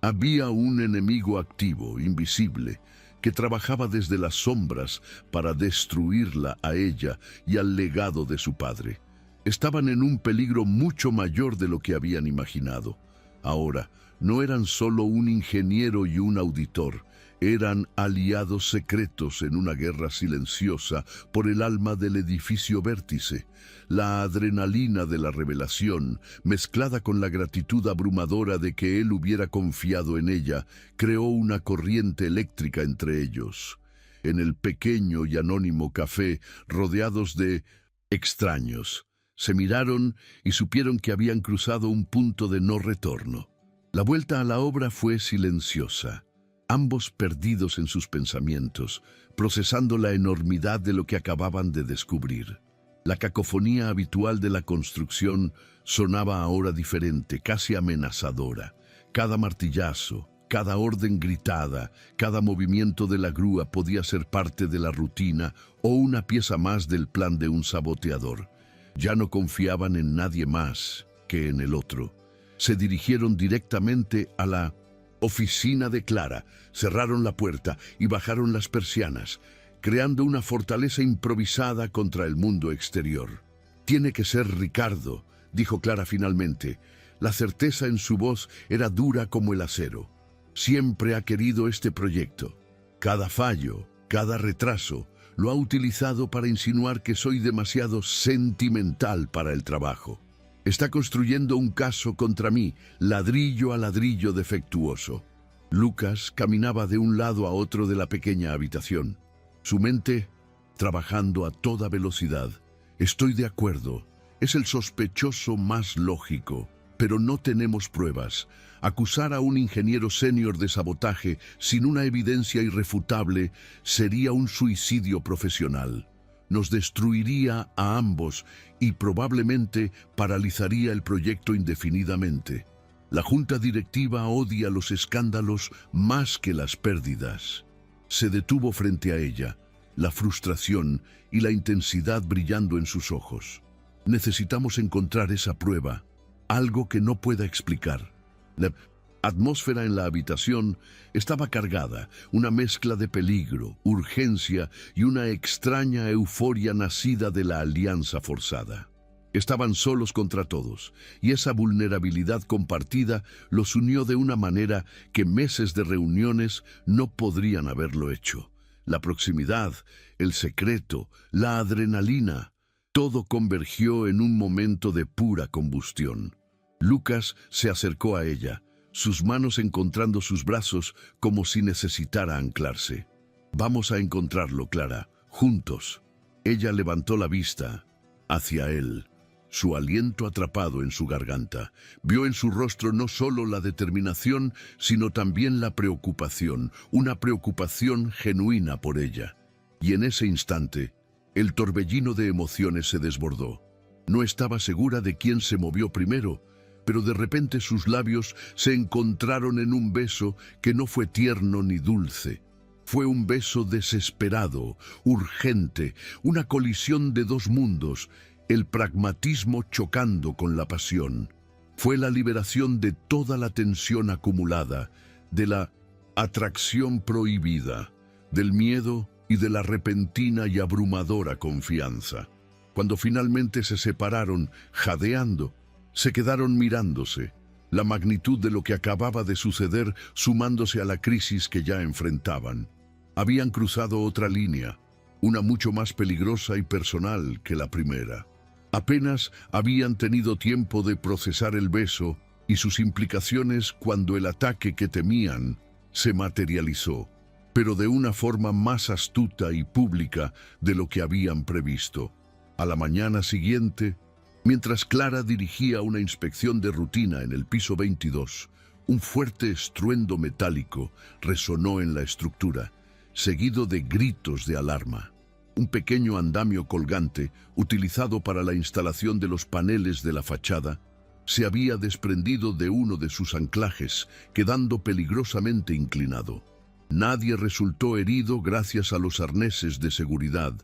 Había un enemigo activo, invisible, que trabajaba desde las sombras para destruirla a ella y al legado de su padre. Estaban en un peligro mucho mayor de lo que habían imaginado. Ahora, no eran solo un ingeniero y un auditor, eran aliados secretos en una guerra silenciosa por el alma del edificio vértice. La adrenalina de la revelación, mezclada con la gratitud abrumadora de que él hubiera confiado en ella, creó una corriente eléctrica entre ellos. En el pequeño y anónimo café, rodeados de extraños, se miraron y supieron que habían cruzado un punto de no retorno. La vuelta a la obra fue silenciosa, ambos perdidos en sus pensamientos, procesando la enormidad de lo que acababan de descubrir. La cacofonía habitual de la construcción sonaba ahora diferente, casi amenazadora. Cada martillazo, cada orden gritada, cada movimiento de la grúa podía ser parte de la rutina o una pieza más del plan de un saboteador. Ya no confiaban en nadie más que en el otro. Se dirigieron directamente a la oficina de Clara, cerraron la puerta y bajaron las persianas, creando una fortaleza improvisada contra el mundo exterior. «Tiene que ser Ricardo», dijo Clara finalmente. La certeza en su voz era dura como el acero. «Siempre ha querido este proyecto. Cada fallo, cada retraso, lo ha utilizado para insinuar que soy demasiado sentimental para el trabajo. Está construyendo un caso contra mí, ladrillo a ladrillo defectuoso». Lucas caminaba de un lado a otro de la pequeña habitación, su mente trabajando a toda velocidad. «Estoy de acuerdo. Es el sospechoso más lógico. pero no tenemos pruebas. Acusar a un ingeniero senior de sabotaje sin una evidencia irrefutable sería un suicidio profesional. Nos destruiría a ambos y probablemente paralizaría el proyecto indefinidamente. La junta directiva odia los escándalos más que las pérdidas. Se detuvo frente a ella, la frustración y la intensidad brillando en sus ojos. Necesitamos encontrar esa prueba, algo que no pueda explicar. La atmósfera en la habitación estaba cargada, una mezcla de peligro, urgencia y una extraña euforia nacida de la alianza forzada. Estaban solos contra todos, y esa vulnerabilidad compartida los unió de una manera que meses de reuniones no podrían haberlo hecho. La proximidad, el secreto, la adrenalina, todo convergió en un momento de pura combustión. Lucas se acercó a ella, sus manos encontrando sus brazos como si necesitara anclarse. «Vamos a encontrarlo, Clara, juntos». Ella levantó la vista hacia él, su aliento atrapado en su garganta. Vio en su rostro no solo la determinación, sino también la preocupación, una preocupación genuina por ella. Y en ese instante, el torbellino de emociones se desbordó. No estaba segura de quién se movió primero, pero de repente sus labios se encontraron en un beso que no fue tierno ni dulce. Fue un beso desesperado, urgente, una colisión de dos mundos, el pragmatismo chocando con la pasión. Fue la liberación de toda la tensión acumulada, de la atracción prohibida, del miedo y de la repentina y abrumadora confianza. Cuando finalmente se separaron, jadeando, se quedaron mirándose, la magnitud de lo que acababa de suceder sumándose a la crisis que ya enfrentaban. Habían cruzado otra línea, una mucho más peligrosa y personal que la primera. Apenas habían tenido tiempo de procesar el beso y sus implicaciones cuando el ataque que temían se materializó, pero de una forma más astuta y pública de lo que habían previsto. A la mañana siguiente, mientras Clara dirigía una inspección de rutina en el piso 22, un fuerte estruendo metálico resonó en la estructura, seguido de gritos de alarma. Un pequeño andamio colgante, utilizado para la instalación de los paneles de la fachada, se había desprendido de uno de sus anclajes, quedando peligrosamente inclinado. Nadie resultó herido gracias a los arneses de seguridad,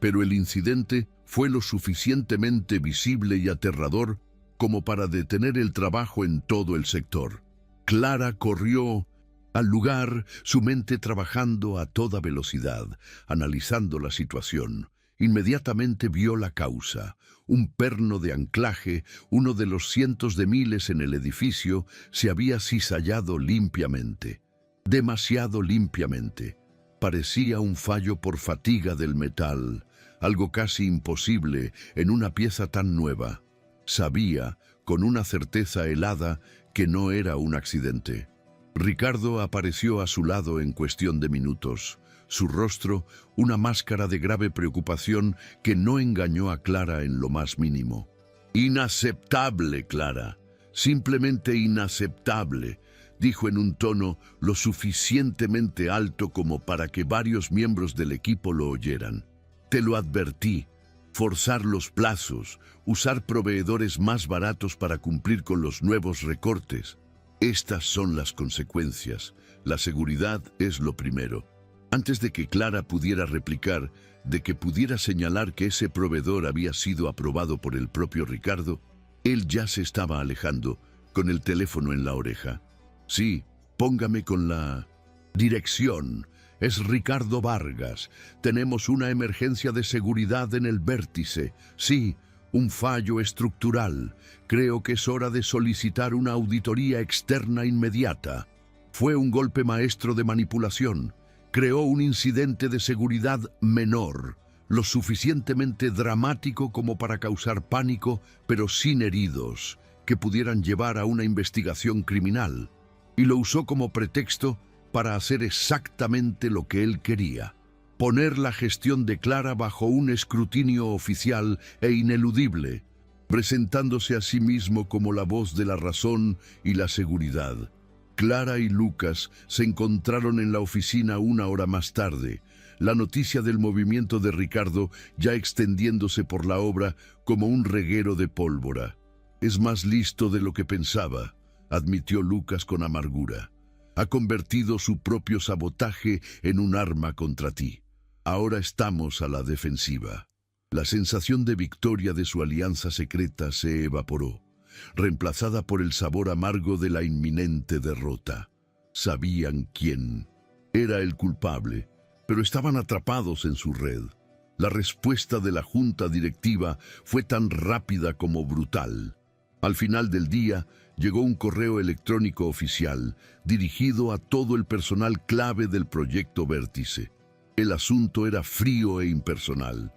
pero el incidente fue lo suficientemente visible y aterrador como para detener el trabajo en todo el sector. Clara corrió al lugar, su mente trabajando a toda velocidad, analizando la situación. Inmediatamente vio la causa. Un perno de anclaje, uno de los cientos de miles en el edificio, se había cizallado limpiamente. Demasiado limpiamente. Parecía un fallo por fatiga del metal, algo casi imposible en una pieza tan nueva. Sabía, con una certeza helada, que no era un accidente. Ricardo apareció a su lado en cuestión de minutos. Su rostro, una máscara de grave preocupación que no engañó a Clara en lo más mínimo. «Inaceptable, Clara. Simplemente inaceptable», dijo en un tono lo suficientemente alto como para que varios miembros del equipo lo oyeran. «Te lo advertí. Forzar los plazos, usar proveedores más baratos para cumplir con los nuevos recortes. Estas son las consecuencias. La seguridad es lo primero». Antes de que Clara pudiera replicar, de que pudiera señalar que ese proveedor había sido aprobado por el propio Ricardo, él ya se estaba alejando, con el teléfono en la oreja. «Sí, póngame con la dirección. Es Ricardo Vargas. Tenemos una emergencia de seguridad en el vértice. Sí, un fallo estructural. Creo que es hora de solicitar una auditoría externa inmediata. Fue un golpe maestro de manipulación. Creó un incidente de seguridad menor, lo suficientemente dramático como para causar pánico, pero sin heridos, que pudieran llevar a una investigación criminal. Y lo usó como pretexto para hacer exactamente lo que él quería: poner la gestión de Clara bajo un escrutinio oficial e ineludible. presentándose a sí mismo como la voz de la razón y la seguridad. Clara y Lucas se encontraron en la oficina una hora más tarde, la noticia del movimiento de Ricardo ya extendiéndose por la obra como un reguero de pólvora. «Es más listo de lo que pensaba», admitió Lucas con amargura. «Ha convertido su propio sabotaje en un arma contra ti. Ahora estamos a la defensiva». La sensación de victoria de su alianza secreta se evaporó, reemplazada por el sabor amargo de la inminente derrota. Sabían quién era el culpable, pero estaban atrapados en su red. La respuesta de la junta directiva fue tan rápida como brutal. Al final del día, llegó un correo electrónico oficial dirigido a todo el personal clave del proyecto Vértice. El asunto era frío e impersonal.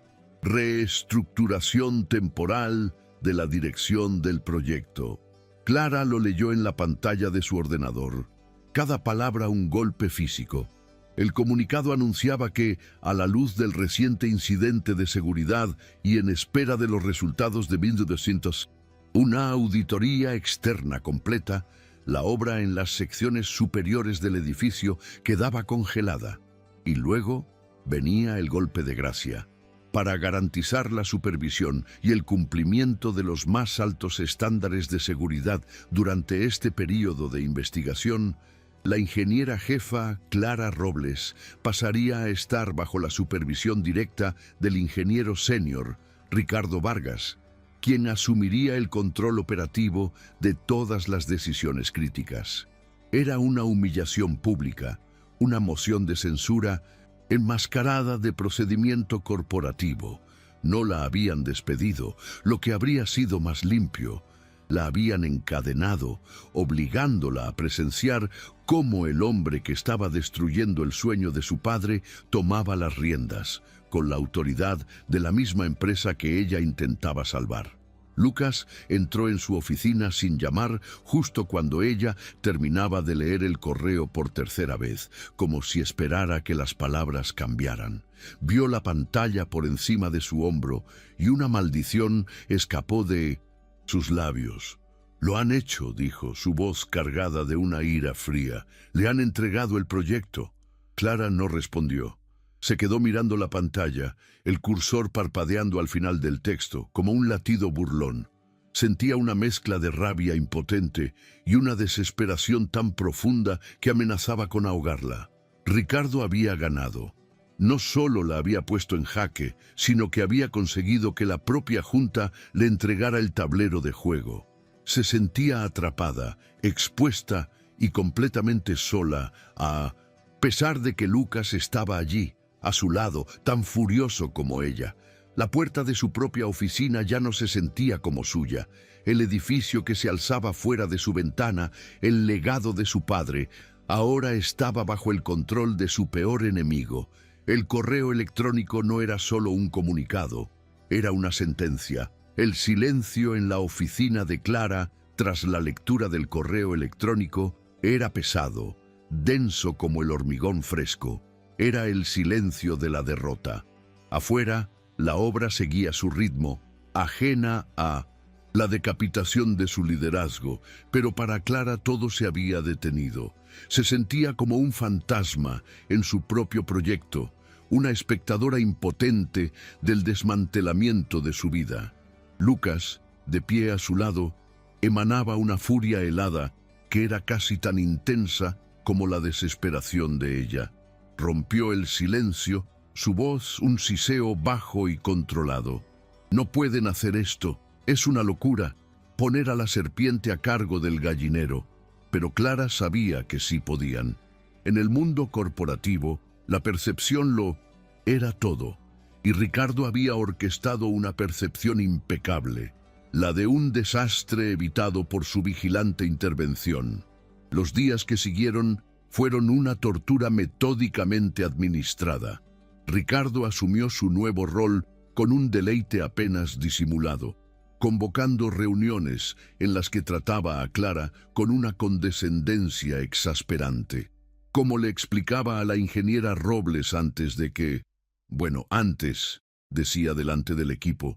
Reestructuración temporal de la dirección del proyecto. Clara lo leyó en la pantalla de su ordenador. Cada palabra un golpe físico. El comunicado anunciaba que, a la luz del reciente incidente de seguridad y en espera de los resultados de 1200, una auditoría externa completa, la obra en las secciones superiores del edificio quedaba congelada. Y luego venía el golpe de gracia. Para garantizar la supervisión y el cumplimiento de los más altos estándares de seguridad durante este período de investigación, la ingeniera jefa Clara Robles pasaría a estar bajo la supervisión directa del ingeniero senior Ricardo Vargas, quien asumiría el control operativo de todas las decisiones críticas. Era una humillación pública, una moción de censura enmascarada de procedimiento corporativo. No la habían despedido, lo que habría sido más limpio. La habían encadenado, obligándola a presenciar cómo el hombre que estaba destruyendo el sueño de su padre tomaba las riendas, con la autoridad de la misma empresa que ella intentaba salvar. Lucas entró en su oficina sin llamar justo cuando ella terminaba de leer el correo por tercera vez, como si esperara que las palabras cambiaran. Vio la pantalla por encima de su hombro y una maldición escapó de sus labios. «Lo han hecho», dijo, su voz cargada de una ira fría. «Le han entregado el proyecto». Clara no respondió. Se quedó mirando la pantalla, el cursor parpadeando al final del texto, como un latido burlón. Sentía una mezcla de rabia impotente y una desesperación tan profunda que amenazaba con ahogarla. Ricardo había ganado. No solo la había puesto en jaque, sino que había conseguido que la propia junta le entregara el tablero de juego. Se sentía atrapada, expuesta y completamente sola, a pesar de que Lucas estaba allí, a su lado, tan furioso como ella. La puerta de su propia oficina ya no se sentía como suya. El edificio que se alzaba fuera de su ventana, el legado de su padre, ahora estaba bajo el control de su peor enemigo. El correo electrónico no era solo un comunicado, era una sentencia. El silencio en la oficina de Clara, tras la lectura del correo electrónico, era pesado, denso como el hormigón fresco. Era el silencio de la derrota. Afuera, la obra seguía su ritmo, ajena a la decapitación de su liderazgo, pero para Clara todo se había detenido. Se sentía como un fantasma en su propio proyecto, una espectadora impotente del desmantelamiento de su vida. Lucas, de pie a su lado, emanaba una furia helada que era casi tan intensa como la desesperación de ella. Rompió el silencio, su voz un siseo bajo y controlado. «No pueden hacer esto, es una locura, poner a la serpiente a cargo del gallinero». Pero Clara sabía que sí podían. En el mundo corporativo, la percepción lo era todo, y Ricardo había orquestado una percepción impecable, la de un desastre evitado por su vigilante intervención. Los días que siguieron fueron una tortura metódicamente administrada. Ricardo asumió su nuevo rol con un deleite apenas disimulado, convocando reuniones en las que trataba a Clara con una condescendencia exasperante. Como le explicaba a la ingeniera Robles antes de que... Bueno, antes, decía delante del equipo,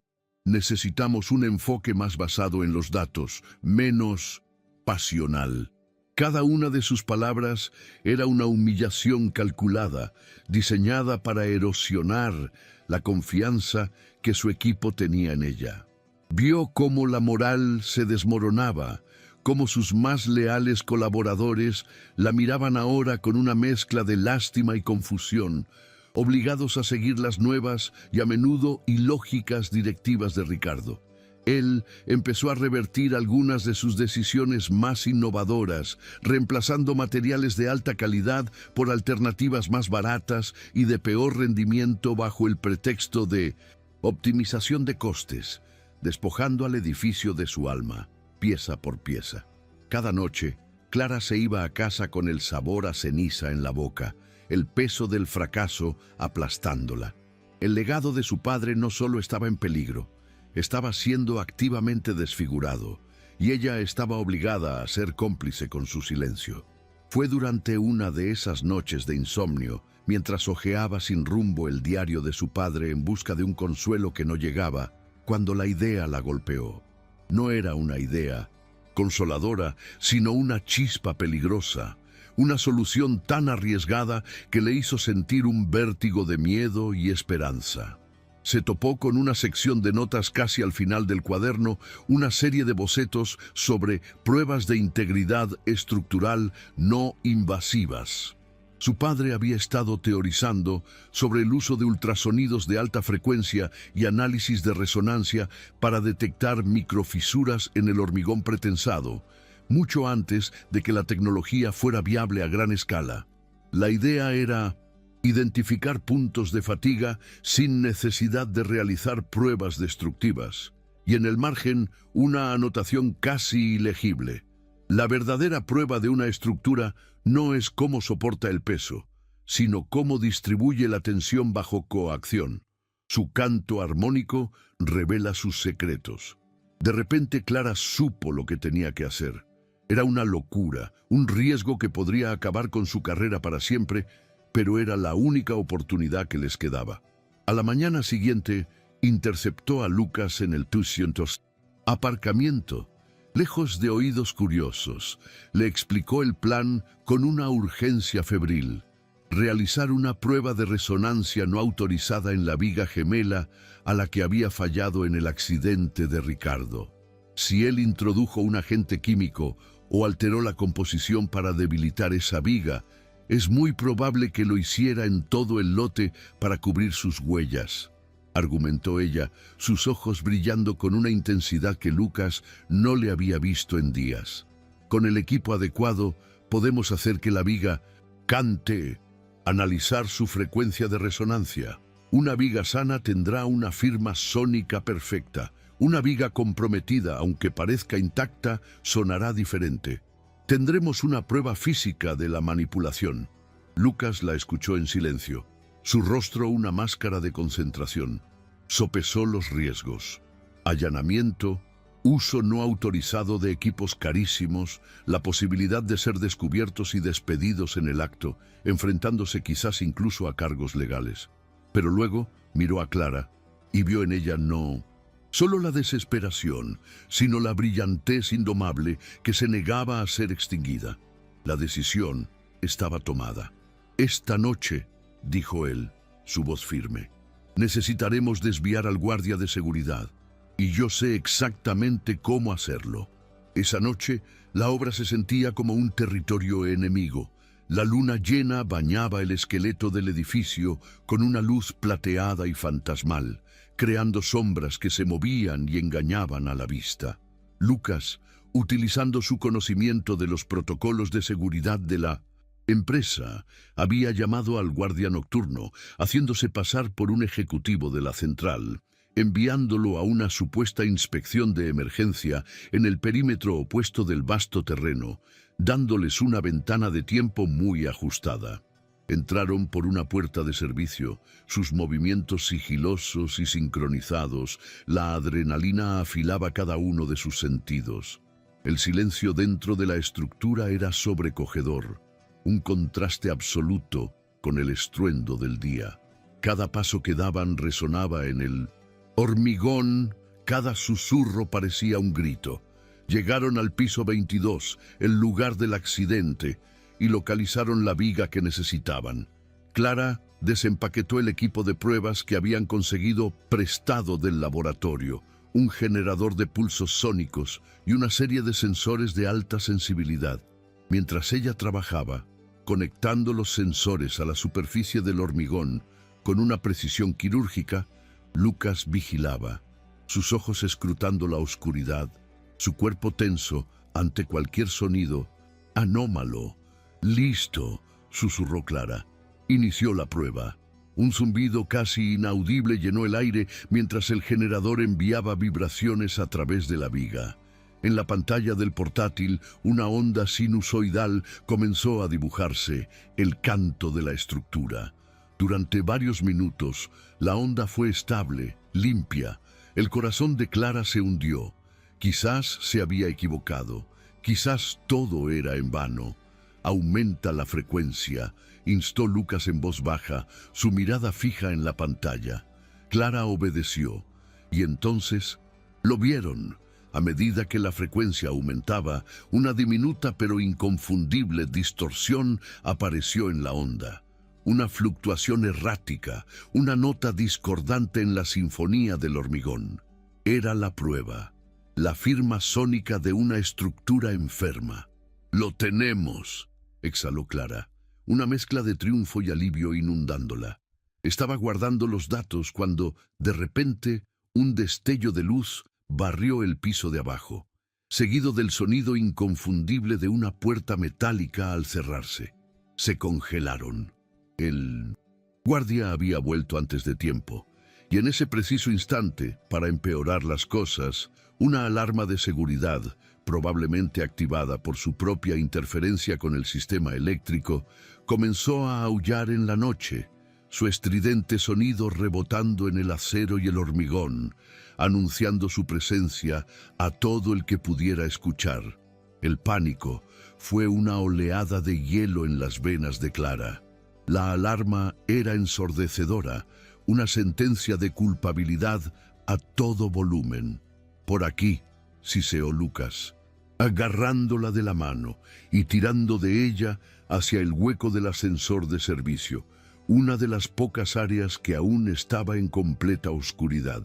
Necesitamos un enfoque más basado en los datos, menos pasional. Cada una de sus palabras era una humillación calculada, diseñada para erosionar la confianza que su equipo tenía en ella. Vio cómo la moral se desmoronaba, cómo sus más leales colaboradores la miraban ahora con una mezcla de lástima y confusión, obligados a seguir las nuevas y a menudo ilógicas directivas de Ricardo. Él empezó a revertir algunas de sus decisiones más innovadoras, reemplazando materiales de alta calidad por alternativas más baratas y de peor rendimiento bajo el pretexto de optimización de costes, despojando al edificio de su alma, pieza por pieza. Cada noche, Clara se iba a casa con el sabor a ceniza en la boca, el peso del fracaso aplastándola. El legado de su padre no solo estaba en peligro, estaba siendo activamente desfigurado, y ella estaba obligada a ser cómplice con su silencio. Fue durante una de esas noches de insomnio, mientras hojeaba sin rumbo el diario de su padre en busca de un consuelo que no llegaba, cuando la idea la golpeó. No era una idea consoladora, sino una chispa peligrosa, una solución tan arriesgada que le hizo sentir un vértigo de miedo y esperanza. Se topó con una sección de notas casi al final del cuaderno, una serie de bocetos sobre pruebas de integridad estructural no invasivas. Su padre había estado teorizando sobre el uso de ultrasonidos de alta frecuencia y análisis de resonancia para detectar microfisuras en el hormigón pretensado, mucho antes de que la tecnología fuera viable a gran escala. La idea era identificar puntos de fatiga sin necesidad de realizar pruebas destructivas, y en el margen una anotación casi ilegible. La verdadera prueba de una estructura no es cómo soporta el peso, sino cómo distribuye la tensión bajo coacción. Su canto armónico revela sus secretos. De repente Clara supo lo que tenía que hacer. Era una locura, un riesgo que podría acabar con su carrera para siempre, pero era la única oportunidad que les quedaba. A la mañana siguiente, interceptó a Lucas en el 200 aparcamiento. Lejos de oídos curiosos, le explicó el plan con una urgencia febril: realizar una prueba de resonancia no autorizada en la viga gemela a la que había fallado en el accidente de Ricardo. Si él introdujo un agente químico o alteró la composición para debilitar esa viga, es muy probable que lo hiciera en todo el lote para cubrir sus huellas, argumentó ella, sus ojos brillando con una intensidad que Lucas no le había visto en días. Con el equipo adecuado, podemos hacer que la viga cante, analizar su frecuencia de resonancia. Una viga sana tendrá una firma sónica perfecta. Una viga comprometida, aunque parezca intacta, sonará diferente. Tendremos una prueba física de la manipulación. Lucas la escuchó en silencio, su rostro una máscara de concentración. Sopesó los riesgos: allanamiento, uso no autorizado de equipos carísimos, la posibilidad de ser descubiertos y despedidos en el acto, enfrentándose quizás incluso a cargos legales. Pero luego miró a Clara y vio en ella no solo la desesperación, sino la brillantez indomable que se negaba a ser extinguida. La decisión estaba tomada. Esta noche, dijo él, su voz firme, necesitaremos desviar al guardia de seguridad, y yo sé exactamente cómo hacerlo. Esa noche, la obra se sentía como un territorio enemigo. La luna llena bañaba el esqueleto del edificio con una luz plateada y fantasmal, creando sombras que se movían y engañaban a la vista. Lucas, utilizando su conocimiento de los protocolos de seguridad de la empresa, había llamado al guardia nocturno, haciéndose pasar por un ejecutivo de la central, enviándolo a una supuesta inspección de emergencia en el perímetro opuesto del vasto terreno, dándoles una ventana de tiempo muy ajustada. Entraron por una puerta de servicio, sus movimientos sigilosos y sincronizados, la adrenalina afilaba cada uno de sus sentidos. El silencio dentro de la estructura era sobrecogedor, un contraste absoluto con el estruendo del día. Cada paso que daban resonaba en el hormigón Cada susurro parecía un grito. Llegaron al piso 22, el lugar del accidente, y localizaron la viga que necesitaban. Clara desempaquetó el equipo de pruebas que habían conseguido prestado del laboratorio, un generador de pulsos sónicos y una serie de sensores de alta sensibilidad. Mientras ella trabajaba, conectando los sensores a la superficie del hormigón con una precisión quirúrgica, Lucas vigilaba, sus ojos escrutando la oscuridad, su cuerpo tenso ante cualquier sonido anómalo. «Listo», susurró Clara. Inició la prueba. Un zumbido casi inaudible llenó el aire mientras el generador enviaba vibraciones a través de la viga. En la pantalla del portátil, una onda sinusoidal comenzó a dibujarse, el canto de la estructura. Durante varios minutos, la onda fue estable, limpia. El corazón de Clara se hundió. Quizás se había equivocado. Quizás todo era en vano. «Aumenta la frecuencia», instó Lucas en voz baja, su mirada fija en la pantalla. Clara obedeció, y entonces lo vieron. A medida que la frecuencia aumentaba, una diminuta pero inconfundible distorsión apareció en la onda. Una fluctuación errática, una nota discordante en la sinfonía del hormigón. Era la prueba, la firma sónica de una estructura enferma. «Lo tenemos», exhaló Clara, una mezcla de triunfo y alivio inundándola. Estaba guardando los datos cuando, de repente, un destello de luz barrió el piso de abajo, seguido del sonido inconfundible de una puerta metálica al cerrarse. Se congelaron. El guardia había vuelto antes de tiempo, y en ese preciso instante, para empeorar las cosas, una alarma de seguridad, probablemente activada por su propia interferencia con el sistema eléctrico, comenzó a aullar en la noche, su estridente sonido rebotando en el acero y el hormigón, anunciando su presencia a todo el que pudiera escuchar. El pánico fue una oleada de hielo en las venas de Clara. La alarma era ensordecedora, una sentencia de culpabilidad a todo volumen. «Por aquí», siseó Lucas, agarrándola de la mano y tirando de ella hacia el hueco del ascensor de servicio, una de las pocas áreas que aún estaba en completa oscuridad.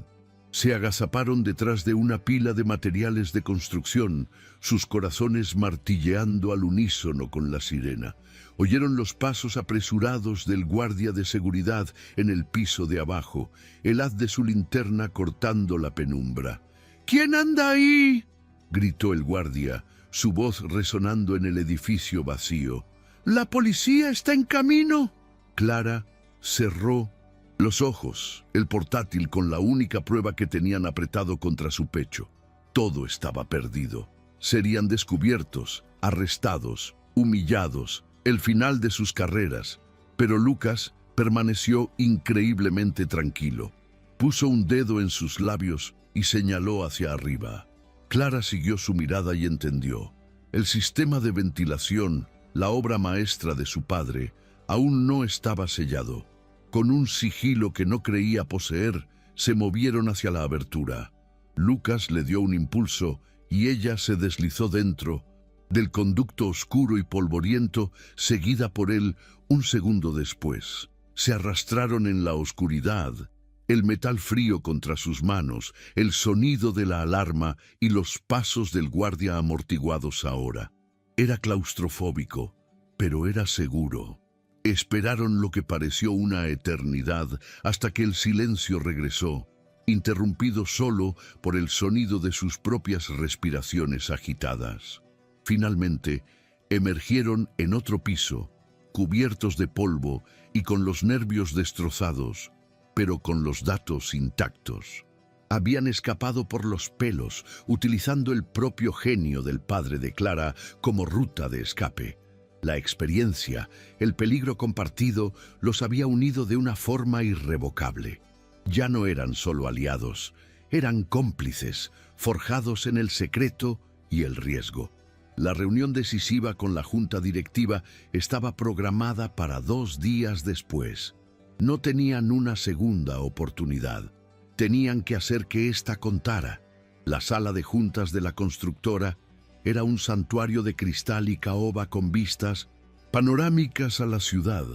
Se agazaparon detrás de una pila de materiales de construcción, sus corazones martilleando al unísono con la sirena. Oyeron los pasos apresurados del guardia de seguridad en el piso de abajo, el haz de su linterna cortando la penumbra. «¿Quién anda ahí?», gritó el guardia, su voz resonando en el edificio vacío. «¡La policía está en camino!». Clara cerró los ojos, el portátil con la única prueba que tenían apretado contra su pecho. Todo estaba perdido. Serían descubiertos, arrestados, humillados, el final de sus carreras. Pero Lucas permaneció increíblemente tranquilo. Puso un dedo en sus labios y señaló hacia arriba. Clara siguió su mirada y entendió. El sistema de ventilación, la obra maestra de su padre, aún no estaba sellado. Con un sigilo que no creía poseer, se movieron hacia la abertura. Lucas le dio un impulso y ella se deslizó dentro del conducto oscuro y polvoriento, seguida por él un segundo después. Se arrastraron en la oscuridad, el metal frío contra sus manos, el sonido de la alarma y los pasos del guardia amortiguados ahora. Era claustrofóbico, pero era seguro. Esperaron lo que pareció una eternidad hasta que el silencio regresó, interrumpido solo por el sonido de sus propias respiraciones agitadas. Finalmente, emergieron en otro piso, cubiertos de polvo y con los nervios destrozados, pero con los datos intactos. Habían escapado por los pelos, utilizando el propio genio del padre de Clara como ruta de escape. La experiencia, el peligro compartido, los había unido de una forma irrevocable. Ya no eran solo aliados, eran cómplices, forjados en el secreto y el riesgo. La reunión decisiva con la junta directiva estaba programada para 2 días después. No tenían una segunda oportunidad. Tenían que hacer que ésta contara. La sala de juntas de la constructora era un santuario de cristal y caoba con vistas panorámicas a la ciudad,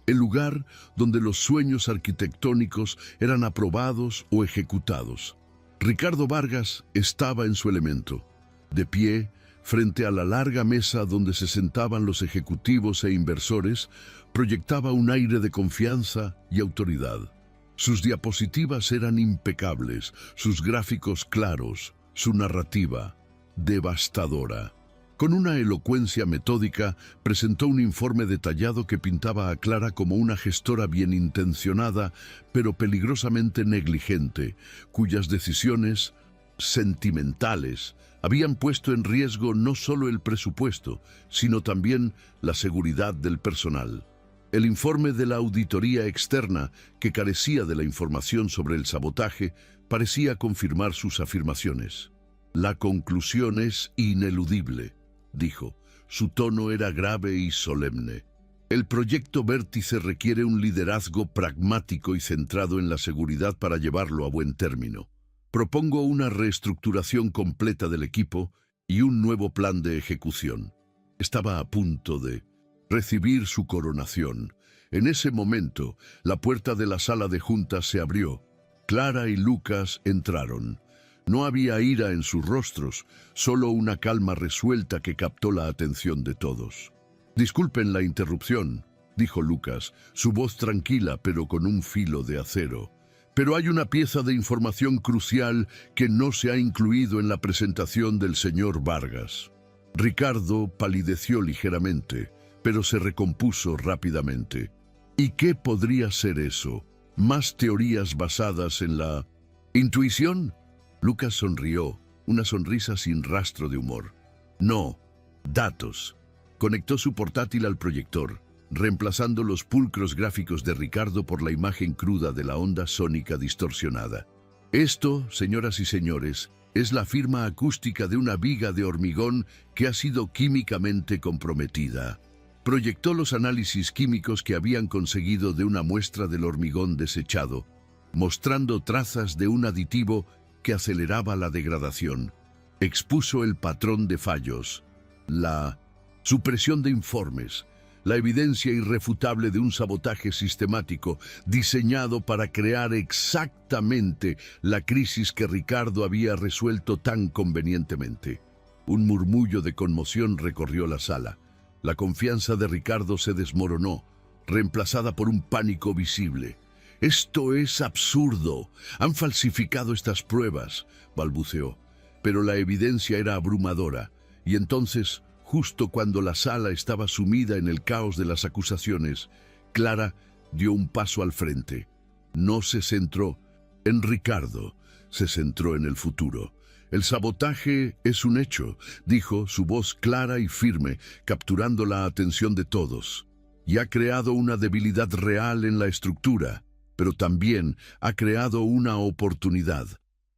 el lugar donde los sueños arquitectónicos eran aprobados o ejecutados. Ricardo Vargas estaba en su elemento, de pie, frente a la larga mesa donde se sentaban los ejecutivos e inversores, proyectaba un aire de confianza y autoridad. Sus diapositivas eran impecables, sus gráficos claros, su narrativa devastadora. Con una elocuencia metódica, presentó un informe detallado que pintaba a Clara como una gestora bien intencionada, pero peligrosamente negligente, cuyas decisiones sentimentales habían puesto en riesgo no solo el presupuesto, sino también la seguridad del personal. El informe de la auditoría externa, que carecía de la información sobre el sabotaje, parecía confirmar sus afirmaciones. La conclusión es ineludible, dijo. Su tono era grave y solemne. El proyecto Vértice requiere un liderazgo pragmático y centrado en la seguridad para llevarlo a buen término. Propongo una reestructuración completa del equipo y un nuevo plan de ejecución. Estaba a punto de recibir su coronación. En ese momento, la puerta de la sala de juntas se abrió. Clara y Lucas entraron. No había ira en sus rostros, solo una calma resuelta que captó la atención de todos. «Disculpen la interrupción», dijo Lucas, su voz tranquila pero con un filo de acero. «Pero hay una pieza de información crucial que no se ha incluido en la presentación del señor Vargas». Ricardo palideció ligeramente, pero se recompuso rápidamente. «¿Y qué podría ser eso? ¿Más teorías basadas en la intuición?» Lucas sonrió, una sonrisa sin rastro de humor. «No, datos». Conectó su portátil al proyector, reemplazando los pulcros gráficos de Ricardo por la imagen cruda de la onda sónica distorsionada. «Esto, señoras y señores, es la firma acústica de una viga de hormigón que ha sido químicamente comprometida». Proyectó los análisis químicos que habían conseguido de una muestra del hormigón desechado, mostrando trazas de un aditivo que aceleraba la degradación. Expuso el patrón de fallos, la supresión de informes, la evidencia irrefutable de un sabotaje sistemático diseñado para crear exactamente la crisis que Ricardo había resuelto tan convenientemente. Un murmullo de conmoción recorrió la sala. La confianza de Ricardo se desmoronó, reemplazada por un pánico visible. «Esto es absurdo. Han falsificado estas pruebas», balbuceó. Pero la evidencia era abrumadora, y entonces, justo cuando la sala estaba sumida en el caos de las acusaciones, Clara dio un paso al frente. No se centró en Ricardo, se centró en el futuro. «El sabotaje es un hecho», dijo, su voz clara y firme, capturando la atención de todos. «Y ha creado una debilidad real en la estructura, pero también ha creado una oportunidad».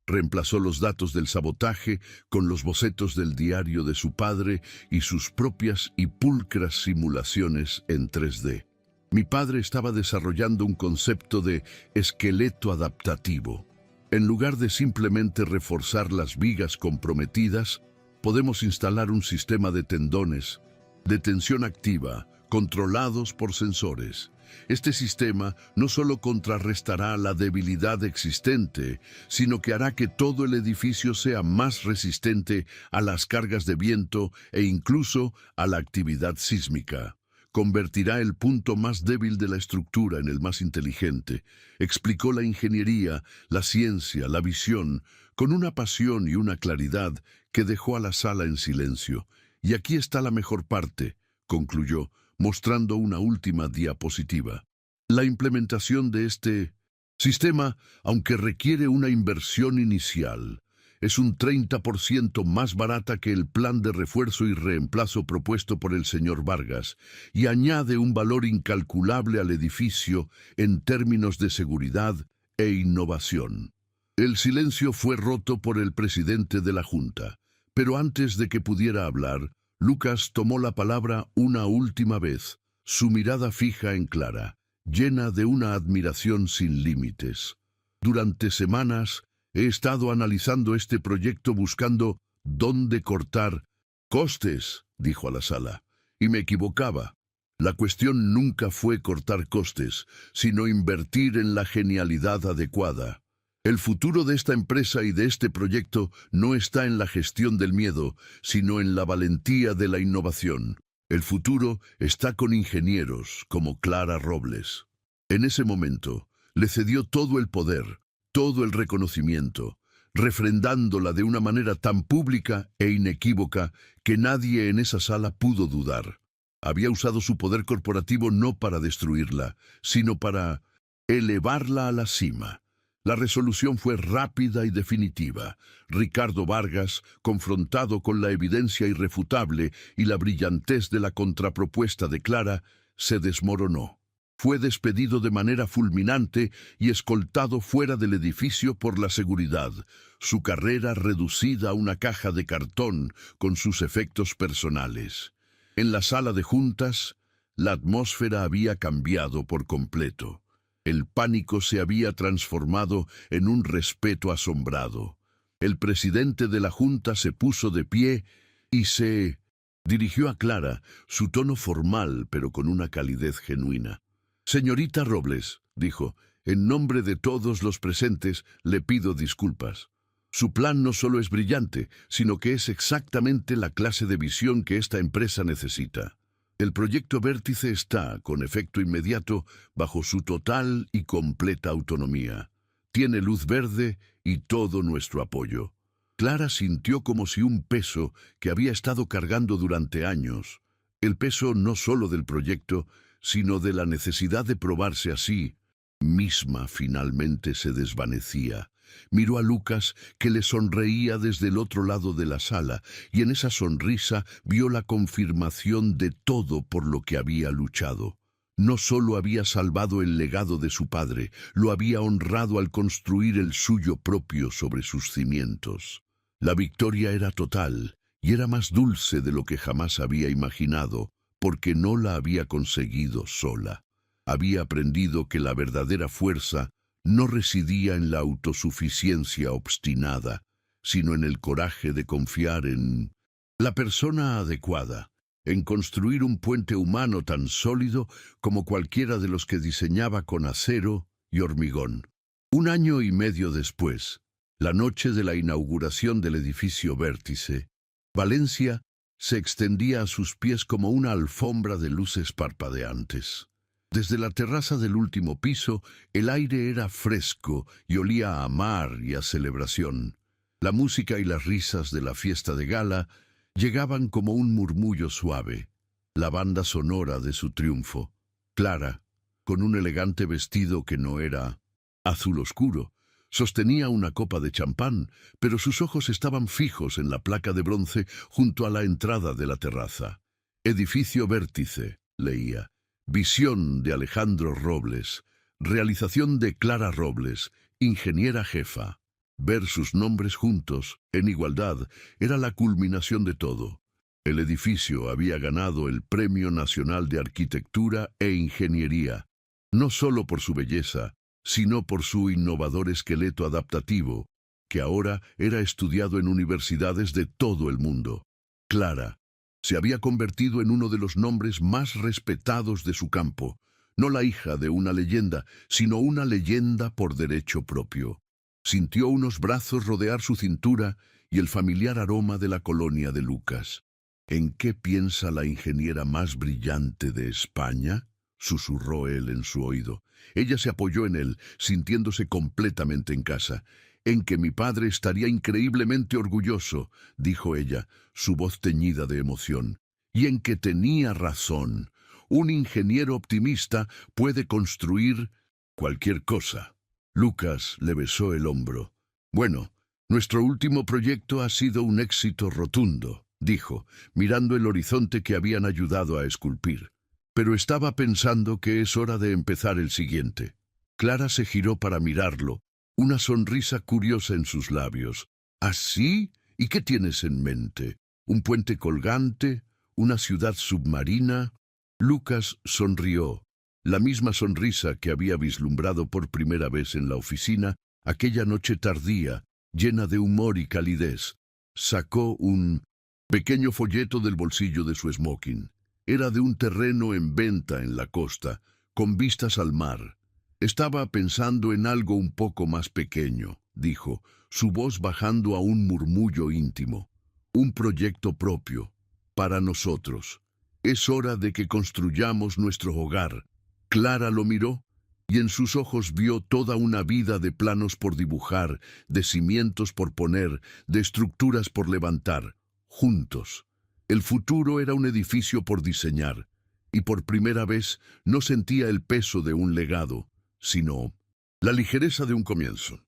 Reemplazó los datos del sabotaje con los bocetos del diario de su padre y sus propias y pulcras simulaciones en 3D. «Mi padre estaba desarrollando un concepto de esqueleto adaptativo. En lugar de simplemente reforzar las vigas comprometidas, podemos instalar un sistema de tendones, de tensión activa, controlados por sensores. Este sistema no solo contrarrestará la debilidad existente, sino que hará que todo el edificio sea más resistente a las cargas de viento e incluso a la actividad sísmica. Convertirá el punto más débil de la estructura en el más inteligente. Explicó la ingeniería, la ciencia, la visión, con una pasión y una claridad que dejó a la sala en silencio. «Y aquí está la mejor parte», concluyó, mostrando una última diapositiva. «La implementación de este sistema, aunque requiere una inversión inicial, es un 30% más barata que el plan de refuerzo y reemplazo propuesto por el señor Vargas y añade un valor incalculable al edificio en términos de seguridad e innovación». El silencio fue roto por el presidente de la Junta, pero antes de que pudiera hablar, Lucas tomó la palabra una última vez, su mirada fija en Clara, llena de una admiración sin límites. Durante semanas he estado analizando este proyecto buscando dónde cortar costes, dijo a la sala, y me equivocaba. La cuestión nunca fue cortar costes, sino invertir en la genialidad adecuada. El futuro de esta empresa y de este proyecto no está en la gestión del miedo, sino en la valentía de la innovación. El futuro está con ingenieros como Clara Robles. En ese momento, le cedió todo el poder, todo el reconocimiento, refrendándola de una manera tan pública e inequívoca que nadie en esa sala pudo dudar. Había usado su poder corporativo no para destruirla, sino para elevarla a la cima. La resolución fue rápida y definitiva. Ricardo Vargas, confrontado con la evidencia irrefutable y la brillantez de la contrapropuesta de Clara, se desmoronó. Fue despedido de manera fulminante y escoltado fuera del edificio por la seguridad, su carrera reducida a una caja de cartón con sus efectos personales. En la sala de juntas, la atmósfera había cambiado por completo. El pánico se había transformado en un respeto asombrado. El presidente de la junta se puso de pie y se dirigió a Clara, su tono formal pero con una calidez genuina. «Señorita Robles», dijo, «en nombre de todos los presentes le pido disculpas. Su plan no solo es brillante, sino que es exactamente la clase de visión que esta empresa necesita. El proyecto Vértice está, con efecto inmediato, bajo su total y completa autonomía. Tiene luz verde y todo nuestro apoyo». Clara sintió como si un peso que había estado cargando durante años, el peso no solo del proyecto, sino de la necesidad de probarse a sí misma, finalmente se desvanecía. Miró a Lucas, que le sonreía desde el otro lado de la sala, y en esa sonrisa vio la confirmación de todo por lo que había luchado. No solo había salvado el legado de su padre, lo había honrado al construir el suyo propio sobre sus cimientos. La victoria era total, y era más dulce de lo que jamás había imaginado, porque no la había conseguido sola. Había aprendido que la verdadera fuerza no residía en la autosuficiencia obstinada, sino en el coraje de confiar en la persona adecuada, en construir un puente humano tan sólido como cualquiera de los que diseñaba con acero y hormigón. 1 año y medio después, la noche de la inauguración del edificio Vértice, Valencia se extendía a sus pies como una alfombra de luces parpadeantes. Desde la terraza del último piso, el aire era fresco y olía a mar y a celebración. La música y las risas de la fiesta de gala llegaban como un murmullo suave, la banda sonora de su triunfo. Clara, con un elegante vestido que no era azul oscuro, sostenía una copa de champán, pero sus ojos estaban fijos en la placa de bronce junto a la entrada de la terraza. Edificio Vértice, leía. Visión de Alejandro Robles. Realización de Clara Robles, ingeniera jefa. Ver sus nombres juntos, en igualdad, era la culminación de todo. El edificio había ganado el Premio Nacional de Arquitectura e Ingeniería, no solo por su belleza, sino por su innovador esqueleto adaptativo, que ahora era estudiado en universidades de todo el mundo. Clara se había convertido en uno de los nombres más respetados de su campo, no la hija de una leyenda, sino una leyenda por derecho propio. Sintió unos brazos rodear su cintura y el familiar aroma de la colonia de Lucas. «¿En qué piensa la ingeniera más brillante de España?», susurró él en su oído. Ella se apoyó en él, sintiéndose completamente en casa. «En que mi padre estaría increíblemente orgulloso», dijo ella, su voz teñida de emoción. «Y en que tenía razón. Un ingeniero optimista puede construir cualquier cosa». Lucas le besó el hombro. «Bueno, nuestro último proyecto ha sido un éxito rotundo», dijo, mirando el horizonte que habían ayudado a esculpir. «Pero estaba pensando que es hora de empezar el siguiente». Clara se giró para mirarlo, una sonrisa curiosa en sus labios. «¿Así? ¿Y qué tienes en mente? ¿Un puente colgante? ¿Una ciudad submarina?» Lucas sonrió. La misma sonrisa que había vislumbrado por primera vez en la oficina Aquella noche tardía, llena de humor y calidez, sacó un pequeño folleto del bolsillo de su smoking. Era de un terreno en venta en la costa, con vistas al mar. Estaba pensando en algo un poco más pequeño, dijo, su voz bajando a un murmullo íntimo. Un proyecto propio, para nosotros. Es hora de que construyamos nuestro hogar. Clara lo miró, y en sus ojos vio toda una vida de planos por dibujar, de cimientos por poner, de estructuras por levantar, juntos. El futuro era un edificio por diseñar, y por primera vez no sentía el peso de un legado, sino la ligereza de un comienzo.